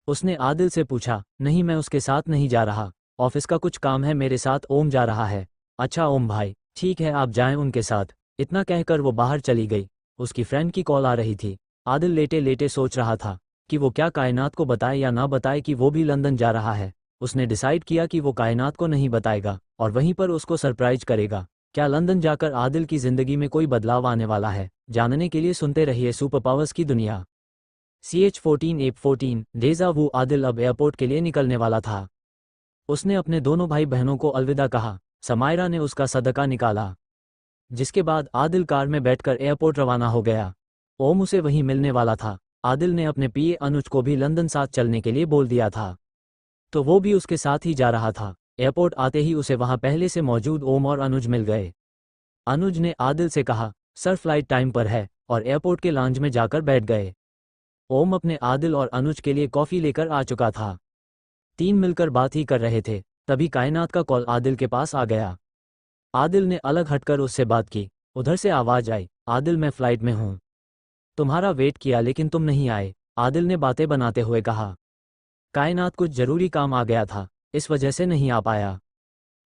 उसने आदिल से पूछा। नहीं, मैं उसके साथ नहीं जा रहा, ऑफिस का कुछ काम है, मेरे साथ ओम जा रहा है। अच्छा ओम भाई, ठीक है, आप जाएं उनके साथ। इतना कहकर वो बाहर चली गई। उसकी फ्रेंड की कॉल आ रही थी। आदिल लेटे लेटे सोच रहा था कि वो क्या कायनात को बताए या ना बताए कि वो भी लंदन जा रहा है। उसने डिसाइड किया कि वो कायनात को नहीं बताएगा और वहीं पर उसको सरप्राइज करेगा। क्या लंदन जाकर आदिल की जिंदगी में कोई बदलाव आने वाला है? जानने के लिए सुनते रहिए सुपर पावर्स की दुनिया। CH14 डेजा वू। आदिल अब एयरपोर्ट के लिए निकलने वाला था। उसने अपने दोनों भाई बहनों को अलविदा कहा। समायरा ने उसका सदका निकाला, जिसके बाद आदिल कार में बैठकर एयरपोर्ट रवाना हो गया। ओम उसे वहीं मिलने वाला था। आदिल ने अपने पीए अनुज को भी लंदन साथ चलने के लिए बोल दिया था, तो वो भी उसके साथ ही जा रहा था। एयरपोर्ट आते ही उसे वहां पहले से मौजूद ओम और अनुज मिल गए। अनुज ने आदिल से कहा, सर फ्लाइट टाइम पर है, और एयरपोर्ट के लॉन्ज में जाकर बैठ गए। ओम अपने आदिल और अनुज के लिए कॉफ़ी लेकर आ चुका था। तीन मिलकर बात ही कर रहे थे, तभी कायनात का कॉल आदिल के पास आ गया। आदिल ने अलग हटकर उससे बात की। उधर से आवाज आई, आदिल मैं फ्लाइट में हूँ, तुम्हारा वेट किया लेकिन तुम नहीं आए। आदिल ने बातें बनाते हुए कहा, कायनात कुछ जरूरी काम आ गया था, इस वजह से नहीं आ पाया।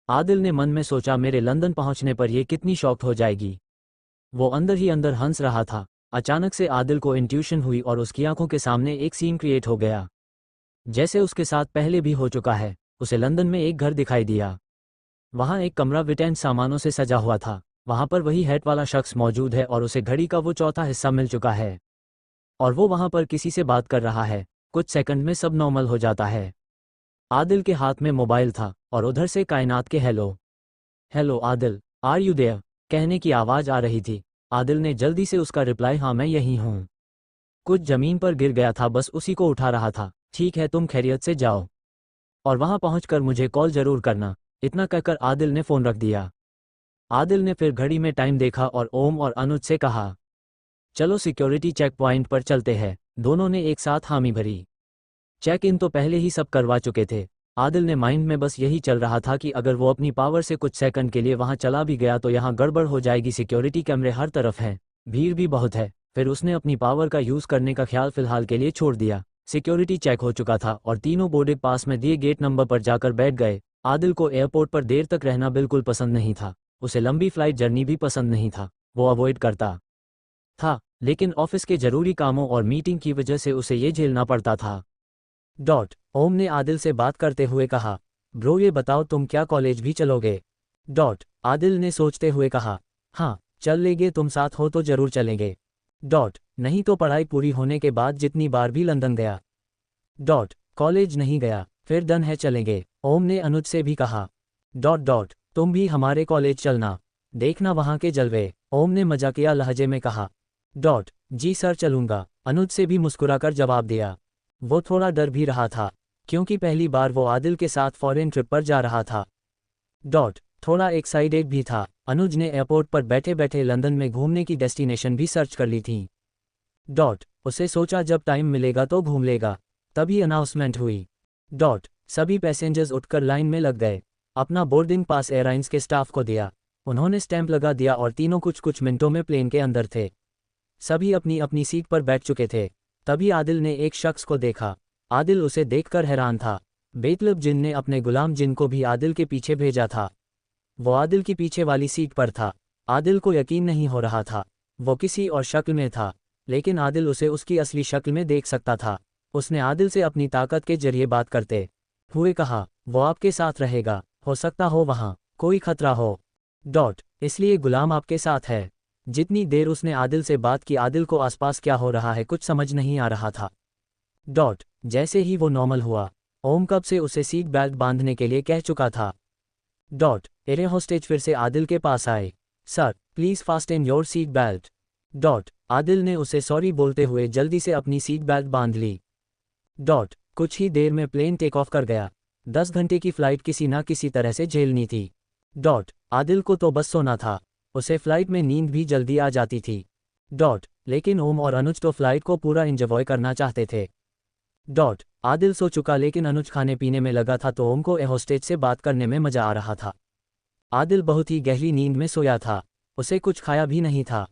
आदिल ने मन में सोचा, मेरे लंदन पहुंचने पर यह कितनी शॉक्ड हो जाएगी। वो अंदर ही अंदर हंस रहा था। अचानक से आदिल को इंट्यूशन हुई और उसकी आंखों के सामने एक सीन क्रिएट हो गया, जैसे उसके साथ पहले भी हो चुका है। उसे लंदन में एक घर दिखाई दिया। वहां एक कमरा विटेंट सामानों से सजा हुआ था। वहां पर वही हैट वाला शख्स मौजूद है और उसे घड़ी का वो चौथा हिस्सा मिल चुका है, और वो वहां पर किसी से बात कर रहा है। कुछ सेकंड में सब नॉर्मल हो जाता है। आदिल के हाथ में मोबाइल था और उधर से कायनात के hello hello Adil, are you there कहने की आवाज आ रही थी। आदिल ने जल्दी से उसका रिप्लाई, हाँ मैं यही हूँ। कुछ जमीन पर गिर गया था, बस उसी को उठा रहा था। ठीक है, तुम खैरियत से जाओ और वहां पहुंचकर मुझे कॉल जरूर करना। इतना कहकर आदिल ने फ़ोन रख दिया। आदिल ने फिर घड़ी में टाइम देखा और ओम और अनुज से कहा, चलो सिक्योरिटी चेक पॉइंट पर चलते हैं। दोनों ने एक साथ हामी भरी। चेक इन तो पहले ही सब करवा चुके थे। आदिल ने माइंड में बस यही चल रहा था कि अगर वो अपनी पावर से कुछ सेकंड के लिए वहां चला भी गया तो यहाँ गड़बड़ हो जाएगी। सिक्योरिटी कैमरे हर तरफ हैं, भीड़ भी बहुत है। फिर उसने अपनी पावर का यूज़ करने का ख्याल फिलहाल के लिए छोड़ दिया। सिक्योरिटी चेक हो चुका था और तीनों बोर्डिंग पास में दिए गेट नंबर पर जाकर बैठ गए। आदिल को एयरपोर्ट पर देर तक रहना बिल्कुल पसंद नहीं था। उसे लंबी फ्लाइट जर्नी भी पसंद नहीं था, वो अवॉइड करता था। लेकिन ऑफिस के जरूरी कामों और मीटिंग की वजह से उसे ये झेलना पड़ता था। ओम ने आदिल से बात करते हुए कहा, ब्रो ये बताओ तुम क्या कॉलेज भी चलोगे? आदिल ने सोचते हुए कहा, हाँ चल लेंगे, तुम साथ हो तो जरूर चलेंगे। नहीं तो पढ़ाई पूरी होने के बाद जितनी बार भी लंदन गया। कॉलेज नहीं गया, फिर डन है चलेंगे। ओम ने अनुज से भी कहा, तुम भी हमारे कॉलेज चलना, देखना वहाँ के जलवे। ओम ने मजाकिया लहजे में कहा, जी सर चलूंगा। अनुज से भी मुस्कुराकर जवाब दिया। वो थोड़ा डर भी रहा था क्योंकि पहली बार वो आदिल के साथ फॉरेन ट्रिप पर जा रहा था। थोड़ा एक्साइटेड भी था। अनुज ने एयरपोर्ट पर बैठे बैठे लंदन में घूमने की डेस्टिनेशन भी सर्च कर ली थी। उसे सोचा जब टाइम मिलेगा तो घूम लेगा। तभी अनाउंसमेंट हुई। सभी पैसेंजर्स उठकर लाइन में लग गए। अपना बोर्डिंग पास एयरलाइंस के स्टाफ को दिया। उन्होंने स्टैंप लगा दिया और तीनों कुछ मिनटों में प्लेन के अंदर थे। सभी अपनी अपनी सीट पर बैठ चुके थे। तभी आदिल ने एक शख्स को देखा। आदिल उसे देखकर हैरान था। बेतलब जिन ने अपने गुलाम जिन को भी आदिल के पीछे भेजा था। वो आदिल की पीछे वाली सीट पर था। आदिल को यकीन नहीं हो रहा था। वो किसी और शक्ल में था, लेकिन आदिल उसे उसकी असली शक्ल में देख सकता था। उसने आदिल से अपनी ताकत के जरिए बात करते हुए कहा, वो आपके साथ रहेगा, हो सकता हो वहाँ कोई खतरा हो। इसलिए गुलाम आपके साथ है। जितनी देर उसने आदिल से बात की, आदिल को आसपास क्या हो रहा है कुछ समझ नहीं आ रहा था। जैसे ही वो नॉर्मल हुआ, ओम कब से उसे सीट बेल्ट बांधने के लिए कह चुका था। एयर होस्टेज फिर से आदिल के पास आए। Sir please fasten your seat belt. Adil ने उसे सॉरी बोलते हुए जल्दी से अपनी सीट बेल्ट बांध ली। कुछ ही देर में प्लेन टेक ऑफ कर गया। 10 घंटे की फ्लाइट किसी ना किसी तरह से झेलनी थी। आदिल को तो बस सोना था। उसे फ्लाइट में नींद भी जल्दी आ जाती थी। लेकिन ओम और अनुज तो फ्लाइट को पूरा एंजॉय करना चाहते थे। आदिल सो चुका, लेकिन अनुज खाने पीने में लगा था तो ओम को एयर होस्टेज से बात करने में मजा आ रहा था। आदिल बहुत ही गहरी नींद में सोया था। उसे कुछ खाया भी नहीं था।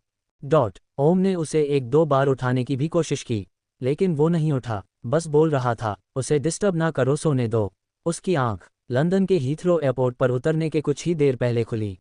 ओम ने उसे 1-2 बार उठाने की भी कोशिश की, लेकिन वो नहीं उठा, बस बोल रहा था, उसे डिस्टर्ब ना करो, सोने दो। उसकी आंख लंदन के हीथ्रो एयरपोर्ट पर उतरने के कुछ ही देर पहले खुली।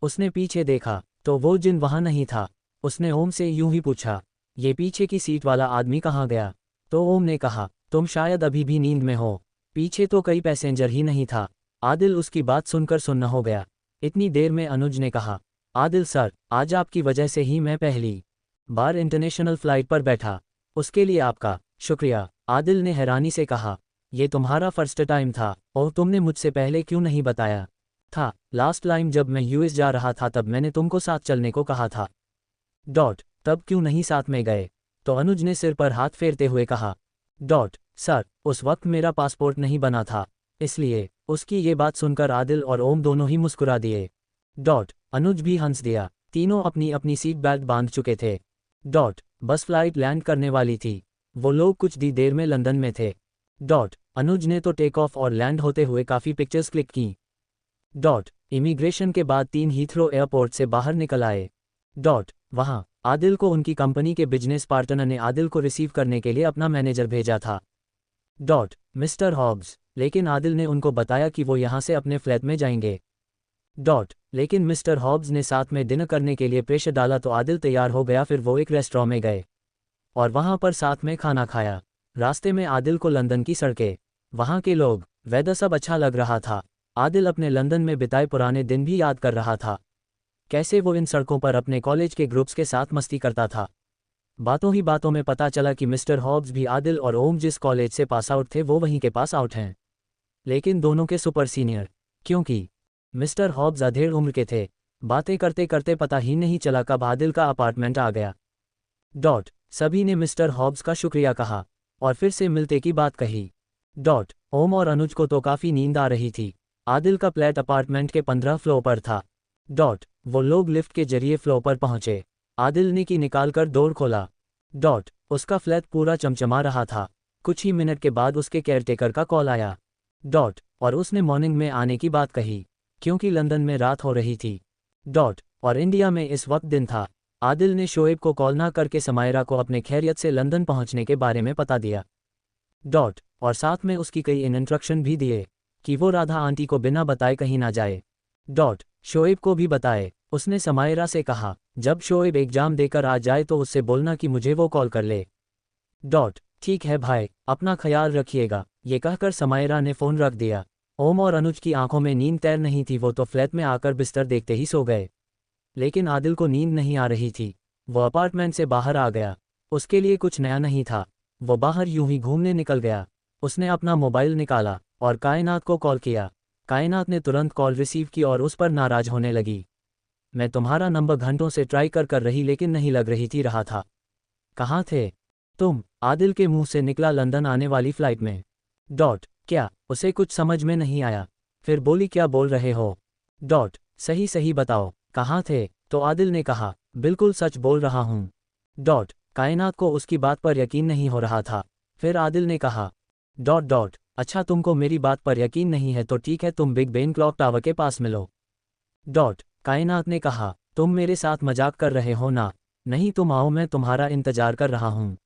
उसने पीछे देखा तो वो जिन वहां नहीं था। उसने ओम से यूं ही पूछा, ये पीछे की सीट वाला आदमी कहाँ गया? तो ओम ने कहा, तुम शायद अभी भी नींद में हो, पीछे तो कई पैसेंजर ही नहीं था। आदिल उसकी बात सुनकर सुन्न हो गया। इतनी देर में अनुज ने कहा, आदिल सर, आज आपकी वजह से ही मैं पहली बार इंटरनेशनल फ्लाइट पर बैठा, उसके लिए आपका शुक्रिया। आदिल ने हैरानी से कहा, ये तुम्हारा फर्स्ट टाइम था और तुमने मुझसे पहले क्यों नहीं बताया था? लास्ट टाइम जब मैं यूएस जा रहा था तब मैंने तुमको साथ चलने को कहा था। तब क्यों नहीं साथ में गए? तो अनुज ने सिर पर हाथ फेरते हुए कहा, सर उस वक्त मेरा पासपोर्ट नहीं बना था, इसलिए। उसकी ये बात सुनकर आदिल और ओम दोनों ही मुस्कुरा दिए। अनुज भी हंस दिया। तीनों अपनी अपनी सीट बेल्ट बांध चुके थे। बस फ्लाइट लैंड करने वाली थी। वो लोग कुछ दी देर में लंदन में थे। अनुज ने तो टेक ऑफ और लैंड होते हुए काफ़ी पिक्चर्स क्लिक की। इमिग्रेशन के बाद 3 हीथ्रो एयरपोर्ट से बाहर निकल आए। वहाँ आदिल को उनकी कंपनी के बिजनेस पार्टनर ने आदिल को रिसीव करने के लिए अपना मैनेजर भेजा था, मिस्टर हॉब्स। लेकिन आदिल ने उनको बताया कि वो यहाँ से अपने फ्लैट में जाएंगे। लेकिन मिस्टर हॉब्स ने साथ में डिनर करने के लिए प्रेशर डाला तो आदिल तैयार हो गया। फिर वो एक रेस्टोरेंट में गए और वहाँ पर साथ में खाना खाया। रास्ते में आदिल को लंदन की सड़कें, वहाँ के लोग, वेदर सब अच्छा लग रहा था। आदिल अपने लंदन में बिताए पुराने दिन भी याद कर रहा था, कैसे वो इन सड़कों पर अपने कॉलेज के ग्रुप्स के साथ मस्ती करता था। बातों ही बातों में पता चला कि मिस्टर हॉब्स भी आदिल और ओम जिस कॉलेज से पास आउट थे वो वहीं के पास आउट हैं, लेकिन दोनों के सुपर सीनियर, क्योंकि मिस्टर हॉब्स अधेड़ उम्र के थे, बातें करते करते पता ही नहीं चला कब आदिल का अपार्टमेंट आ गया। सभी ने मिस्टर हॉब्स का शुक्रिया कहा और फिर से मिलते की बात कही। ओम और अनुज को तो काफ़ी नींद आ रही थी। आदिल का फ्लैट अपार्टमेंट के 15 फ्लोर पर था। वो लोग लिफ्ट के जरिए फ्लोर पर पहुंचे। आदिल ने की निकालकर डोर खोला। उसका फ्लैट पूरा चमचमा रहा था। कुछ ही मिनट के बाद उसके केयरटेकर का कॉल आया। और उसने मॉर्निंग में आने की बात कही क्योंकि लंदन में रात हो रही थी। और इंडिया में इस वक्त दिन था। आदिल ने शोएब को कॉल ना करके समायरा को अपने खैरियत से लंदन पहुंचने के बारे में पता दिया। और साथ में उसकी कई इंस्ट्रक्शन भी दिए कि वो राधा आंटी को बिना बताए कहीं ना जाए। शोएब को भी बताए। उसने समायरा से कहा जब शोएब एग्जाम देकर आ जाए तो उससे बोलना कि मुझे वो कॉल कर ले। ठीक है भाई, अपना ख्याल रखिएगा। ये कहकर समायरा ने फ़ोन रख दिया। ओम और अनुज की आंखों में नींद तैर नहीं थी। वो तो फ्लैट में आकर बिस्तर देखते ही सो गए। लेकिन आदिल को नींद नहीं आ रही थी। वो अपार्टमेंट से बाहर आ गया। उसके लिए कुछ नया नहीं था। वो बाहर यूं ही घूमने निकल गया। उसने अपना मोबाइल निकाला और कायनात को कॉल किया। कायनात ने तुरंत कॉल रिसीव की और उस पर नाराज होने लगी। मैं तुम्हारा नंबर घंटों से ट्राई कर रही लेकिन नहीं लग रहा था। कहाँ थे तुम? आदिल के मुंह से निकला लंदन आने वाली फ्लाइट में। क्या? उसे कुछ समझ में नहीं आया। फिर बोली क्या बोल रहे हो? सही सही बताओ, कहाँ थे? तो आदिल ने कहा बिल्कुल सच बोल रहा हूँ। कायनात को उसकी बात पर यकीन नहीं हो रहा था। फिर आदिल ने कहा अच्छा तुमको मेरी बात पर यकीन नहीं है तो ठीक है, तुम बिग बेन क्लॉक टावर के पास मिलो। कायनात ने कहा तुम मेरे साथ मजाक कर रहे हो ना? नहीं तुम आओ, मैं तुम्हारा इंतजार कर रहा हूँ।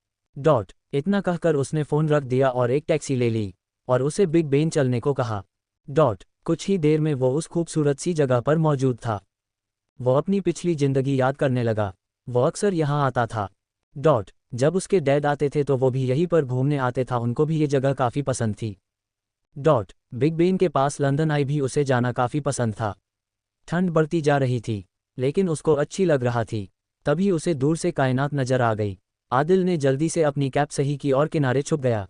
इतना कहकर उसने फ़ोन रख दिया और एक टैक्सी ले ली और उसे बिग बेन चलने को कहा। कुछ ही देर में वो उस खूबसूरत सी जगह पर मौजूद था। वो अपनी पिछली ज़िंदगी याद करने लगा। वो अक्सर यहाँ आता था। जब उसके डैड आते थे तो वो भी यहीं पर घूमने आते था। उनको भी ये जगह काफ़ी पसंद थी। बिग बेन के पास लंदन आई भी उसे जाना काफ़ी पसंद था। ठंड बढ़ती जा रही थी लेकिन उसको अच्छी लग रहा थी। तभी उसे दूर से कायनात नजर आ गई। आदिल ने जल्दी से अपनी कैप सही की और किनारे छुप गया।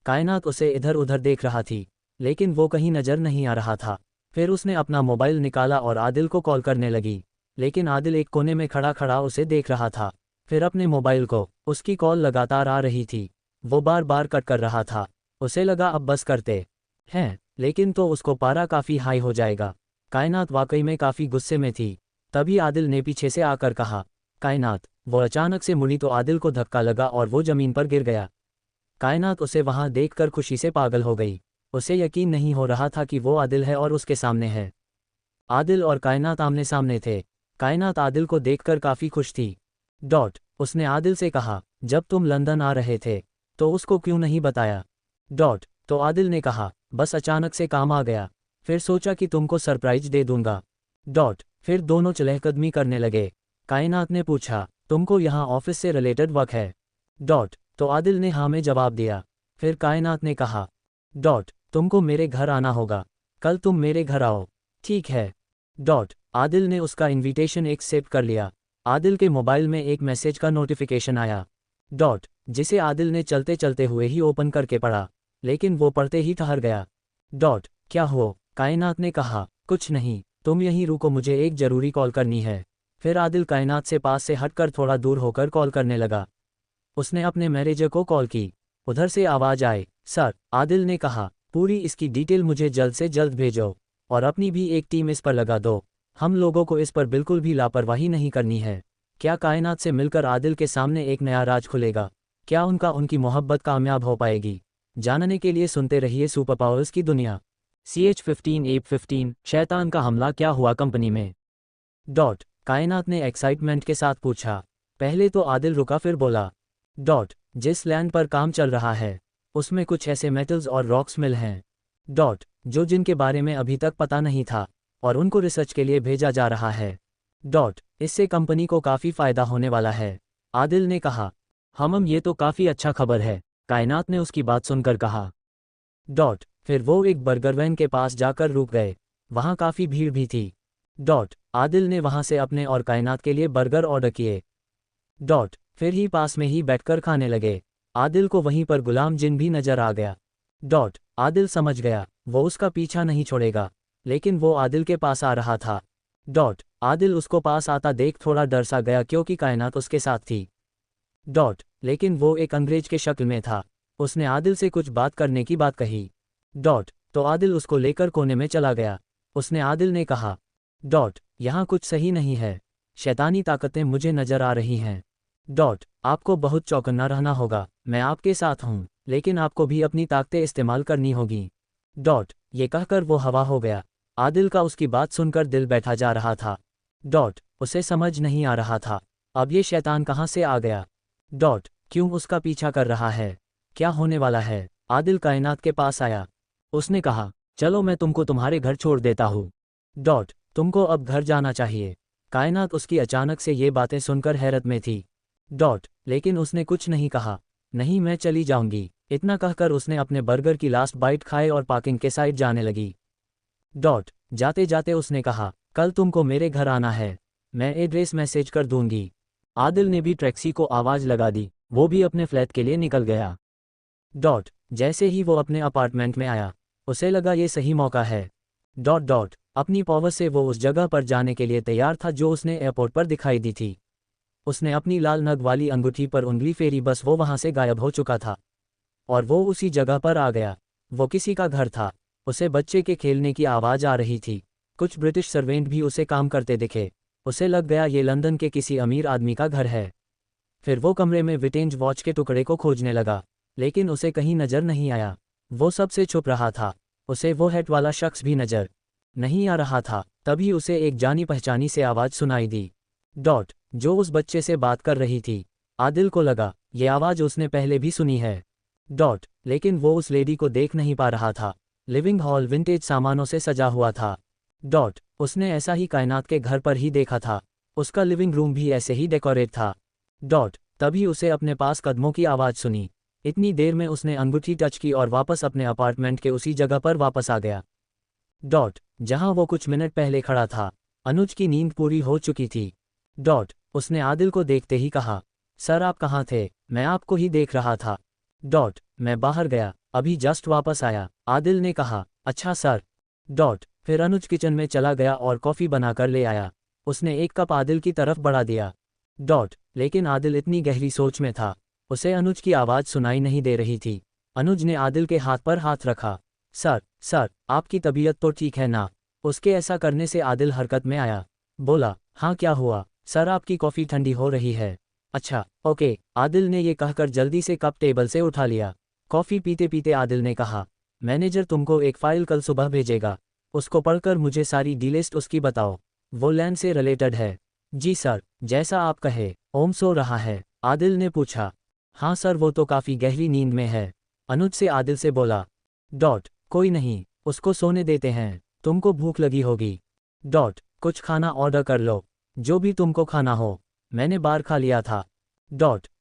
कायनात उसे इधर उधर देख रहा थी लेकिन वो कहीं नजर नहीं आ रहा था। फिर उसने अपना मोबाइल निकाला और आदिल को कॉल करने लगी लेकिन आदिल एक कोने में खड़ा खड़ा उसे देख रहा था। फिर अपने मोबाइल को, उसकी कॉल लगातार आ रही थी। वो बार बार कट कर रहा था। उसे लगा अब बस करते हैं, लेकिन तो उसको पारा काफ़ी हाई हो जाएगा। कायनात वाकई में काफ़ी गुस्से में थी। तभी आदिल ने पीछे से आकर कहा कायनात। वो अचानक से मुड़ी तो आदिल को धक्का लगा और वो ज़मीन पर गिर गया। कायनात उसे वहाँ देखकर खुशी से पागल हो गई। उसे यकीन नहीं हो रहा था कि वो आदिल है और उसके सामने है। आदिल और कायनात आमने सामने थे। कायनात आदिल को देखकर काफ़ी खुश थी। उसने आदिल से कहा जब तुम लंदन आ रहे थे तो उसको क्यों नहीं बताया? तो आदिल ने कहा बस अचानक से काम आ गया, फिर सोचा कि तुमको सरप्राइज दे दूंगा। फिर दोनों चलहकदमी करने लगे। कायनात ने पूछा तुमको यहाँ ऑफिस से रिलेटेड वर्क है? तो आदिल ने हाँ में जवाब दिया। फिर कायनात ने कहा तुमको मेरे घर आना होगा, कल तुम मेरे घर आओ, ठीक है? आदिल ने उसका इन्विटेशन एक्सेप्ट कर लिया। आदिल के मोबाइल में एक मैसेज का नोटिफिकेशन आया। जिसे आदिल ने चलते चलते हुए ही ओपन करके पढ़ा, लेकिन वो पढ़ते ही ठहर गया। क्या हो? कायनात ने कहा कुछ नहीं, तुम यहीं रुको, मुझे एक ज़रूरी कॉल करनी है। फिर आदिल कायनात से पास से हटकर थोड़ा दूर होकर कॉल करने लगा। उसने अपने मैनेजर को कॉल की। उधर से आवाज़ आई सर। आदिल ने कहा पूरी इसकी डिटेल मुझे जल्द से जल्द भेजो और अपनी भी एक टीम इस पर लगा दो। हम लोगों को इस पर बिल्कुल भी लापरवाही नहीं करनी है। क्या कायनात से मिलकर आदिल के सामने एक नया राज खुलेगा? क्या उनकी मोहब्बत कामयाब हो पाएगी? जानने के लिए सुनते रहिए सुपर पावर्स की दुनिया। CH-15 शैतान का हमला क्या हुआ कंपनी में? कायनात ने एक्साइटमेंट के साथ पूछा। पहले तो आदिल रुका फिर बोला जिस लैंड पर काम चल रहा है उसमें कुछ ऐसे मेटल्स और रॉक्स मिल हैं जो जिनके बारे में अभी तक पता नहीं था और उनको रिसर्च के लिए भेजा जा रहा है। इससे कंपनी को काफ़ी फ़ायदा होने वाला है। आदिल ने कहा ये तो काफ़ी अच्छा खबर है। कायनात ने उसकी बात सुनकर कहा। फिर वो एक बर्गर वैन के पास जाकर रुक गए। वहाँ काफ़ी भीड़ भी थी। आदिल ने वहाँ से अपने और कायनात के लिए बर्गर ऑर्डर किए। फिर ही पास में ही बैठकर खाने लगे। आदिल को वहीं पर गुलाम जिन भी नजर आ गया। आदिल समझ गया वो उसका पीछा नहीं छोड़ेगा, लेकिन वो आदिल के पास आ रहा था। आदिल उसको पास आता देख थोड़ा डर सा गया क्योंकि कायनात उसके साथ थी। लेकिन वो एक अंग्रेज के शक्ल में था। उसने आदिल से कुछ बात करने की बात कही। तो आदिल उसको लेकर कोने में चला गया। उसने आदिल ने कहा, यहाँ कुछ सही नहीं है, शैतानी ताकतें मुझे नजर आ रही हैं। आपको बहुत चौकन्ना रहना होगा, मैं आपके साथ हूँ, लेकिन आपको भी अपनी ताकतें इस्तेमाल करनी होगी। ये कहकर वो हवा हो गया। आदिल का उसकी बात सुनकर दिल बैठा जा रहा था। उसे समझ नहीं आ रहा था, अब ये शैतान कहाँ से आ गया। क्यों उसका पीछा कर रहा है, क्या होने वाला है। आदिल कायनात के पास आया। उसने कहा, चलो मैं तुमको तुम्हारे घर छोड़ देता हूँ। तुमको अब घर जाना चाहिए। कायनात उसकी अचानक से ये बातें सुनकर हैरत में थी। लेकिन उसने कुछ नहीं कहा। नहीं, मैं चली जाऊंगी, इतना कहकर उसने अपने बर्गर की लास्ट बाइट खाए और पार्किंग के साइड जाने लगी। जाते जाते उसने कहा, कल तुमको मेरे घर आना है, मैं एड्रेस मैसेज कर दूंगी। आदिल ने भी टैक्सी को आवाज़ लगा दी, वो भी अपने फ्लैट के लिए निकल गया। जैसे ही वो अपने अपार्टमेंट में आया, उसे लगा ये सही मौका है। अपनी पावर से वो उस जगह पर जाने के लिए तैयार था जो उसने एयरपोर्ट पर दिखाई दी थी। उसने अपनी लाल नग वाली अंगूठी पर उंगली फेरी, बस वो वहां से गायब हो चुका था और वो उसी जगह पर आ गया। वो किसी का घर था। उसे बच्चे के खेलने की आवाज़ आ रही थी। कुछ ब्रिटिश सर्वेंट भी उसे काम करते दिखे। उसे लग गया ये लंदन के किसी अमीर आदमी का घर है। फिर वो कमरे में विंटेज वॉच के टुकड़े को खोजने लगा, लेकिन उसे कहीं नजर नहीं आया। वो सबसे छुप रहा था। उसे वो हैट वाला शख्स भी नजर नहीं आ रहा था। तभी उसे एक जानी पहचानी से आवाज़ सुनाई दी, जो उस बच्चे से बात कर रही थी। आदिल को लगा ये आवाज़ उसने पहले भी सुनी है। लेकिन वो उस लेडी को देख नहीं पा रहा था। लिविंग हॉल विंटेज सामानों से सजा हुआ था। उसने ऐसा ही कायनात के घर पर ही देखा था। उसका लिविंग रूम भी ऐसे ही डेकोरेट था। तभी उसे अपने पास कदमों की आवाज़ सुनी। इतनी देर में उसने अंगूठी टच की और वापस अपने अपार्टमेंट के उसी जगह पर वापस आ गया जहां वो कुछ मिनट पहले खड़ा था। अनुज की नींद पूरी हो चुकी थी। उसने आदिल को देखते ही कहा, सर आप कहाँ थे, मैं आपको ही देख रहा था। मैं बाहर गया, अभी जस्ट वापस आया, आदिल ने कहा। अच्छा सर। फिर अनुज किचन में चला गया और कॉफ़ी बनाकर ले आया। उसने एक कप आदिल की तरफ बढ़ा दिया। लेकिन आदिल इतनी गहरी सोच में था, उसे अनुज की आवाज़ सुनाई नहीं दे रही थी। अनुज ने आदिल के हाथ पर हाथ रखा। सर आपकी तबीयत तो ठीक है ना। उसके ऐसा करने से आदिल हरकत में आया। बोला, हाँ क्या हुआ सर, आपकी कॉफ़ी ठंडी हो रही है। अच्छा ओके, आदिल ने ये कहकर जल्दी से कप टेबल से उठा लिया। कॉफ़ी पीते पीते आदिल ने कहा, मैनेजर तुमको एक फ़ाइल कल सुबह भेजेगा, उसको पढ़कर मुझे सारी डीलिस्ट उसकी बताओ, वो लैंड से रिलेटेड है। जी सर, जैसा आप कहे। ओम सो रहा है, आदिल ने पूछा। हाँ सर, वो तो काफ़ी गहरी नींद में है। अनुज से आदिल से बोला। कोई नहीं, उसको सोने देते हैं, तुमको भूख लगी होगी। कुछ खाना ऑर्डर कर लो, जो भी तुमको खाना हो, मैंने बाहर खा लिया था।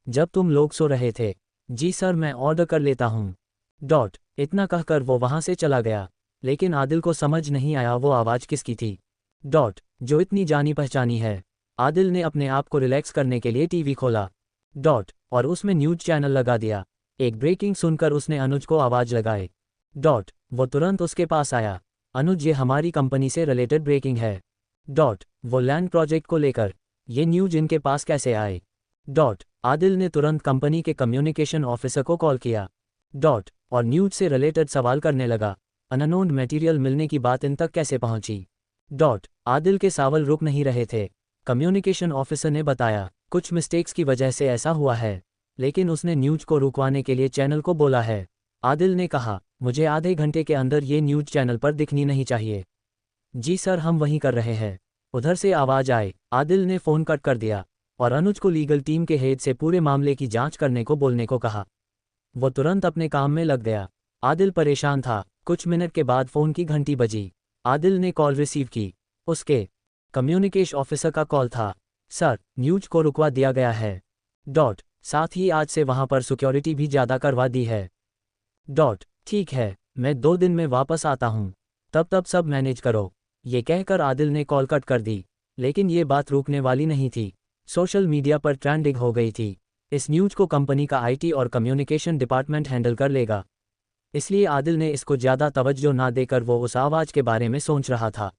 जब तुम लोग सो रहे थे। जी सर, मैं ऑर्डर कर लेता हूँ। इतना कहकर वो वहाँ से चला गया, लेकिन आदिल को समझ नहीं आया वो आवाज़ किसकी थी, जो इतनी जानी पहचानी है। आदिल ने अपने आप को रिलैक्स करने के लिए टीवी खोला, और उसमें न्यूज़ चैनल लगा दिया। एक ब्रेकिंग सुनकर उसने अनुज को आवाज़ लगाई। वो तुरंत उसके पास आया। अनुज, ये हमारी कंपनी से रिलेटेड ब्रेकिंग है। वो लैंड प्रोजेक्ट को लेकर। ये न्यूज़ इनके पास कैसे आए। आदिल ने तुरंत कंपनी के कम्युनिकेशन ऑफिसर को कॉल किया। और न्यूज़ से रिलेटेड सवाल करने लगा। अननोन मटेरियल मिलने की बात इन तक कैसे पहुंची। आदिल के सवाल रुक नहीं रहे थे। कम्युनिकेशन ऑफिसर ने बताया, कुछ मिस्टेक्स की वजह से ऐसा हुआ है, लेकिन उसने न्यूज़ को रुकवाने के लिए चैनल को बोला है। आदिल ने कहा, मुझे आधे घंटे के अंदर ये न्यूज़ चैनल पर दिखनी नहीं चाहिए। जी सर, हम वहीं कर रहे हैं। उधर से आवाज़ आई। आदिल ने फ़ोन कट कर दिया और अनुज को लीगल टीम के हेड से पूरे मामले की जांच करने को बोलने को कहा। वो तुरंत अपने काम में लग गया। आदिल परेशान था। कुछ मिनट के बाद फ़ोन की घंटी बजी। आदिल ने कॉल रिसीव की। उसके कम्युनिकेशन ऑफिसर का कॉल था। सर, न्यूज़ को रुकवा दिया गया है। साथ ही आज से वहाँ पर सिक्योरिटी भी ज़्यादा करवा दी है। ठीक है, मैं 2 दिन में वापस आता हूँ, तब सब मैनेज करो। ये कहकर आदिल ने कॉल कट कर दी। लेकिन ये बात रुकने वाली नहीं थी। सोशल मीडिया पर ट्रेंडिंग हो गई थी। इस न्यूज़ को कंपनी का आईटी और कम्युनिकेशन डिपार्टमेंट हैंडल कर लेगा। इसलिए आदिल ने इसको ज़्यादा तवज्जो ना देकर वो उस आवाज़ के बारे में सोच रहा था,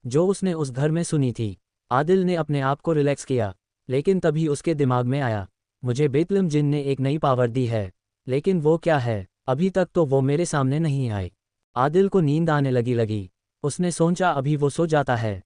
जो उसने उस घर में सुनी थी। आदिल ने अपने आप को रिलैक्स किया, लेकिन तभी उसके दिमाग में आया, मुझे बेतलम जिन ने एक नई पावर दी है, लेकिन वो क्या है, अभी तक तो वो मेरे सामने नहीं आए। आदिल को नींद आने लगी। उसने सोचा अभी वो सो जाता है।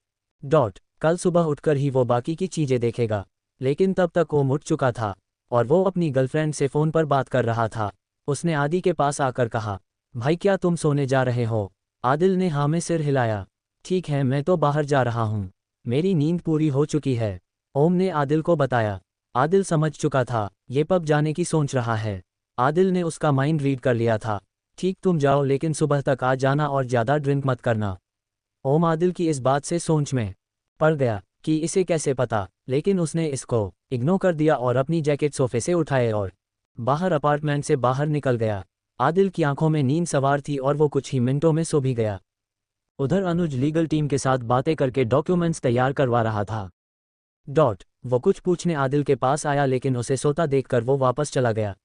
कल सुबह उठकर ही वो बाकी की चीज़ें देखेगा। लेकिन तब तक ओम उठ चुका था और वो अपनी गर्लफ्रेंड से फ़ोन पर बात कर रहा था। उसने आदि के पास आकर कहा, भाई क्या तुम सोने जा रहे हो? आदिल ने हाँ में सिर हिलाया। ठीक है, मैं तो बाहर जा रहा हूँ, मेरी नींद पूरी हो चुकी है, ओम ने आदिल को बताया। आदिल समझ चुका था, ये पब जाने की सोच रहा है। आदिल ने उसका माइंड रीड कर लिया था। ठीक, तुम जाओ, लेकिन सुबह तक आ जाना और ज़्यादा ड्रिंक मत करना। ओम आदिल की इस बात से सोच में पड़ गया कि इसे कैसे पता, लेकिन उसने इसको इग्नोर कर दिया और अपनी जैकेट सोफे से उठाए और बाहर अपार्टमेंट से बाहर निकल गया। आदिल की आंखों में नींद सवार थी और वो कुछ ही मिनटों में सो भी गया। उधर अनुज लीगल टीम के साथ बातें करके डॉक्यूमेंट्स तैयार करवा रहा था। वो कुछ पूछने आदिल के पास आया, लेकिन उसे सोता देखकर वो वापस चला गया।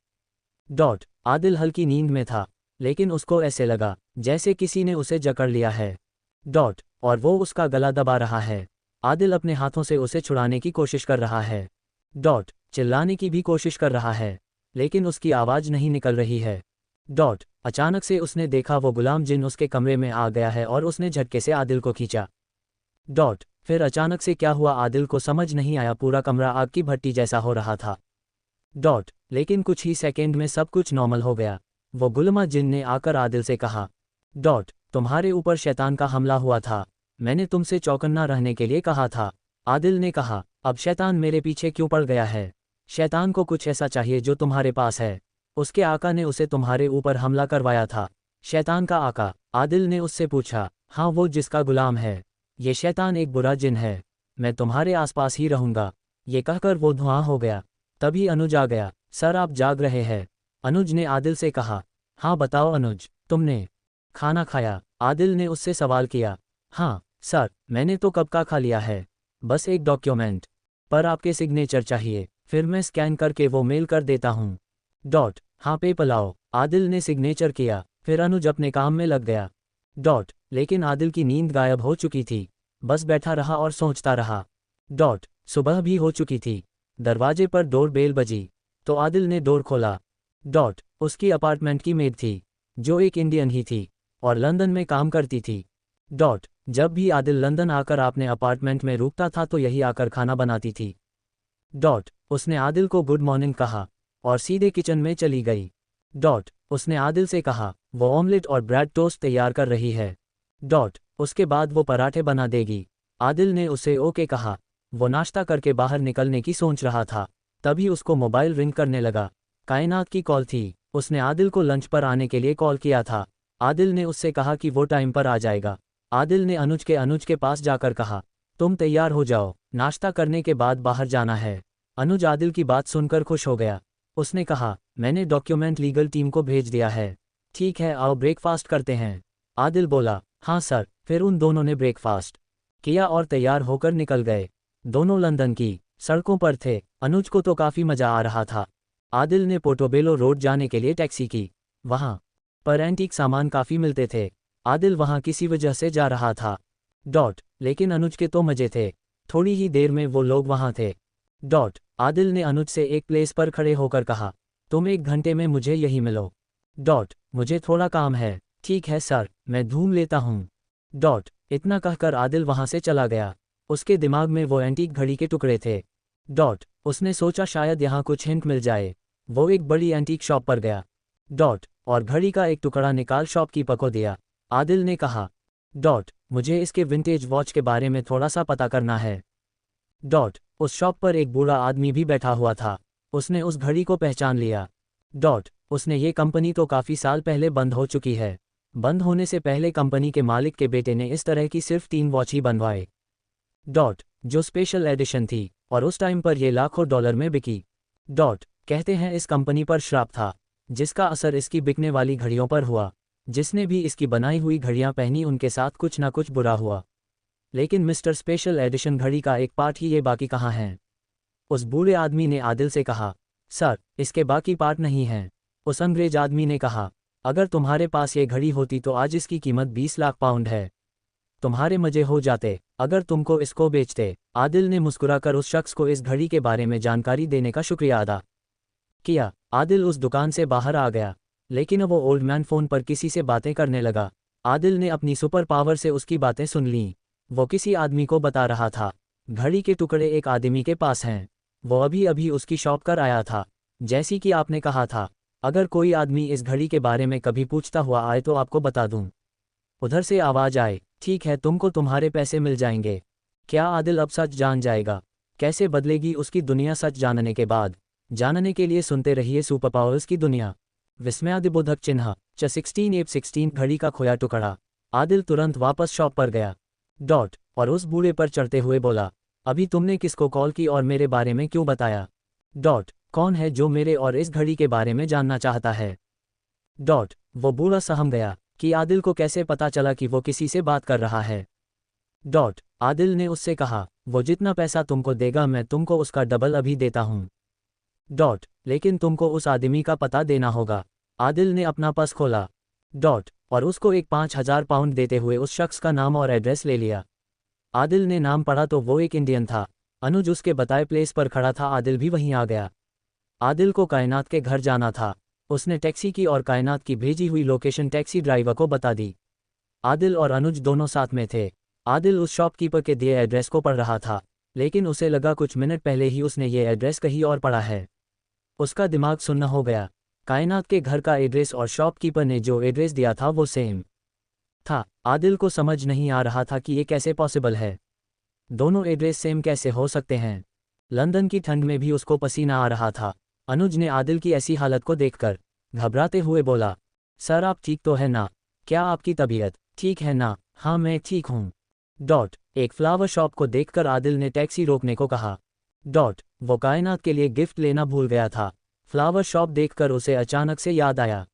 आदिल हल्की नींद में था, लेकिन उसको ऐसे लगा जैसे किसी ने उसे जकड़ लिया है। और वो उसका गला दबा रहा है। आदिल अपने हाथों से उसे छुड़ाने की कोशिश कर रहा है। चिल्लाने की भी कोशिश कर रहा है, लेकिन उसकी आवाज़ नहीं निकल रही है। अचानक से उसने देखा वो गुलाम जिन उसके कमरे में आ गया है और उसने झटके से आदिल को खींचा। फिर अचानक से क्या हुआ आदिल को समझ नहीं आया। पूरा कमरा आग की भट्टी जैसा हो रहा था। लेकिन कुछ ही सेकेंड में सब कुछ नॉर्मल हो गया। वो गुलाम जिन ने आकर आदिल से कहा, तुम्हारे ऊपर शैतान का हमला हुआ था, मैंने तुमसे चौकन्ना रहने के लिए कहा था। आदिल ने कहा, अब शैतान मेरे पीछे क्यों पड़ गया है? शैतान को कुछ ऐसा चाहिए जो तुम्हारे पास है। उसके आका ने उसे तुम्हारे ऊपर हमला करवाया था। शैतान का आका? आदिल ने उससे पूछा। हाँ, वो जिसका गुलाम है। ये शैतान एक बुरा जिन है, मैं तुम्हारे आसपास ही रहूंगा। ये कहकर वो धुआं हो गया। तभी अनुज आ गया। सर, आप जाग रहे हैं? अनुज ने आदिल से कहा। हाँ बताओ अनुज, तुमने खाना खाया? आदिल ने उससे सवाल किया। हाँ सर, मैंने तो कब का खा लिया है, बस एक डॉक्यूमेंट पर आपके सिग्नेचर चाहिए, फिर मैं स्कैन करके वो मेल कर देता हूँ। हाँ, पेपर लाओ। आदिल ने सिग्नेचर किया, फिर अनुज अपने काम में लग गया। लेकिन आदिल की नींद गायब हो चुकी थी, बस बैठा रहा और सोचता रहा। सुबह भी हो चुकी थी। दरवाजे पर डोर बेल बजी तो आदिल ने डोर खोला। उसकी अपार्टमेंट की मेड थी, जो एक इंडियन ही थी और लंदन में काम करती थी। जब भी आदिल लंदन आकर अपने अपार्टमेंट में रुकता था तो यही आकर खाना बनाती थी। उसने आदिल को गुड मॉर्निंग कहा और सीधे किचन में चली गई। उसने आदिल से कहा वो ऑमलेट और ब्रेड टोस्ट तैयार कर रही है। उसके बाद वो पराठे बना देगी। आदिल ने उसे ओके कहा। वो नाश्ता करके बाहर निकलने की सोच रहा था, तभी उसको मोबाइल रिंग करने लगा। कायनात की कॉल थी। उसने आदिल को लंच पर आने के लिए कॉल किया था। आदिल ने उससे कहा कि वो टाइम पर आ जाएगा। आदिल ने अनुज के पास जाकर कहा, तुम तैयार हो जाओ, नाश्ता करने के बाद बाहर जाना है। अनुज आदिल की बात सुनकर खुश हो गया। उसने कहा, मैंने डॉक्यूमेंट लीगल टीम को भेज दिया है। ठीक है, आओ ब्रेकफास्ट करते हैं। आदिल बोला, हाँ सर। फिर उन दोनों ने ब्रेकफास्ट किया और तैयार होकर निकल गए। दोनों लंदन की सड़कों पर थे। अनुज को तो काफ़ी मज़ा आ रहा था। आदिल ने पोर्टोबेलो रोड जाने के लिए टैक्सी की। वहाँ पर एंटीक सामान काफ़ी मिलते थे। आदिल वहाँ किसी वजह से जा रहा था। लेकिन अनुज के तो मजे थे। थोड़ी ही देर में वो लोग वहाँ थे। आदिल ने अनुज से एक प्लेस पर खड़े होकर कहा, तुम 1 घंटे में मुझे यही मिलो। मुझे थोड़ा काम है। ठीक है सर, मैं ढूंढ लेता हूँ। इतना कहकर आदिल वहाँ से चला गया। उसके दिमाग में वो एंटीक घड़ी के टुकड़े थे। उसने सोचा शायद यहाँ कुछ हिंट मिल जाए। वो एक बड़ी एंटीक शॉप पर गया। और घड़ी का एक टुकड़ा निकाल शॉपकीपर को दिया। आदिल ने कहा, मुझे इसके विंटेज वॉच के बारे में थोड़ा सा पता करना है। उस शॉप पर एक बूढ़ा आदमी भी बैठा हुआ था। उसने उस घड़ी को पहचान लिया। उसने ये कंपनी तो काफ़ी साल पहले बंद हो चुकी है। बंद होने से पहले कंपनी के मालिक के बेटे ने इस तरह की सिर्फ 3 वॉच ही बनवाए, जो स्पेशल एडिशन थी, और उस टाइम पर ये लाखों डॉलर में बिकी। कहते हैं इस कंपनी पर श्राप था, जिसका असर इसकी बिकने वाली घड़ियों पर हुआ। जिसने भी इसकी बनाई हुई घड़ियां पहनी उनके साथ कुछ ना कुछ बुरा हुआ। लेकिन मिस्टर स्पेशल एडिशन घड़ी का एक पार्ट ही ये बाकी कहाँ हैं? उस बूढ़े आदमी ने आदिल से कहा, सर, इसके बाकी पार्ट नहीं हैं। उस अंग्रेज आदमी ने कहा, अगर तुम्हारे पास ये घड़ी होती तो आज इसकी कीमत 20 लाख पाउंड है। तुम्हारे मजे हो जाते अगर तुमको इसको बेचते। आदिल ने मुस्कुराकर उस शख्स को इस घड़ी के बारे में जानकारी देने का शुक्रिया अदा किया। आदिल उस दुकान से बाहर आ गया, लेकिन अब वो ओल्ड मैन फ़ोन पर किसी से बातें करने लगा। आदिल ने अपनी सुपर पावर से उसकी बातें सुन लीं। वो किसी आदमी को बता रहा था, घड़ी के टुकड़े एक आदमी के पास हैं। वो अभी अभी उसकी शॉप कर आया था। जैसी कि आपने कहा था, अगर कोई आदमी इस घड़ी के बारे में कभी पूछता हुआ आए तो आपको बता दूं। उधर से आवाज़ आए, ठीक है, तुमको तुम्हारे पैसे मिल जाएंगे। क्या आदिल अब सच जान जाएगा? कैसे बदलेगी उसकी दुनिया सच जानने के बाद? जानने के लिए सुनते रहिए सुपर पावर्स की दुनिया। विस्मयादिबोधक चिन्ह च 16 घड़ी का खोया टुकड़ा। आदिल तुरंत वापस शॉप पर गया और उस बूढ़े पर चढ़ते हुए बोला, अभी तुमने किसको कॉल की और मेरे बारे में क्यों बताया? कौन है जो मेरे और इस घड़ी के बारे में जानना चाहता है? वो बूढ़ा सहम गया कि आदिल को कैसे पता चला कि वो किसी से बात कर रहा है। आदिल ने उससे कहा, वो जितना पैसा तुमको देगा मैं तुमको उसका डबल अभी देता हूँ। लेकिन तुमको उस आदमी का पता देना होगा। आदिल ने अपना पर्स खोला और उसको एक 5,000 पाउंड देते हुए उस शख्स का नाम और एड्रेस ले लिया। आदिल ने नाम पढ़ा तो वो एक इंडियन था। अनुज उसके बताए प्लेस पर खड़ा था। आदिल भी वहीं आ गया। आदिल को कायनात के घर जाना था। उसने टैक्सी की और कायनात की भेजी हुई लोकेशन टैक्सी ड्राइवर को बता दी। आदिल और अनुज दोनों साथ में थे। आदिल उस शॉपकीपर के दिए एड्रेस को पढ़ रहा था, लेकिन उसे लगा कुछ मिनट पहले ही उसने ये एड्रेस कहीं और पढ़ा है। उसका दिमाग सुन्न हो गया। कायनात के घर का एड्रेस और शॉपकीपर ने जो एड्रेस दिया था वो सेम था। आदिल को समझ नहीं आ रहा था कि ये कैसे पॉसिबल है। दोनों एड्रेस सेम कैसे हो सकते हैं? लंदन की ठंड में भी उसको पसीना आ रहा था। अनुज ने आदिल की ऐसी हालत को देखकर घबराते हुए बोला, सर आप ठीक तो है ना? क्या आपकी तबीयत ठीक है ना? हाँ मैं ठीक हूँ। एक फ्लावर शॉप को देखकर आदिल ने टैक्सी रोकने को कहा। वो कायनात के लिए गिफ्ट लेना भूल गया था। फ्लावर शॉप देखकर उसे अचानक से याद आया,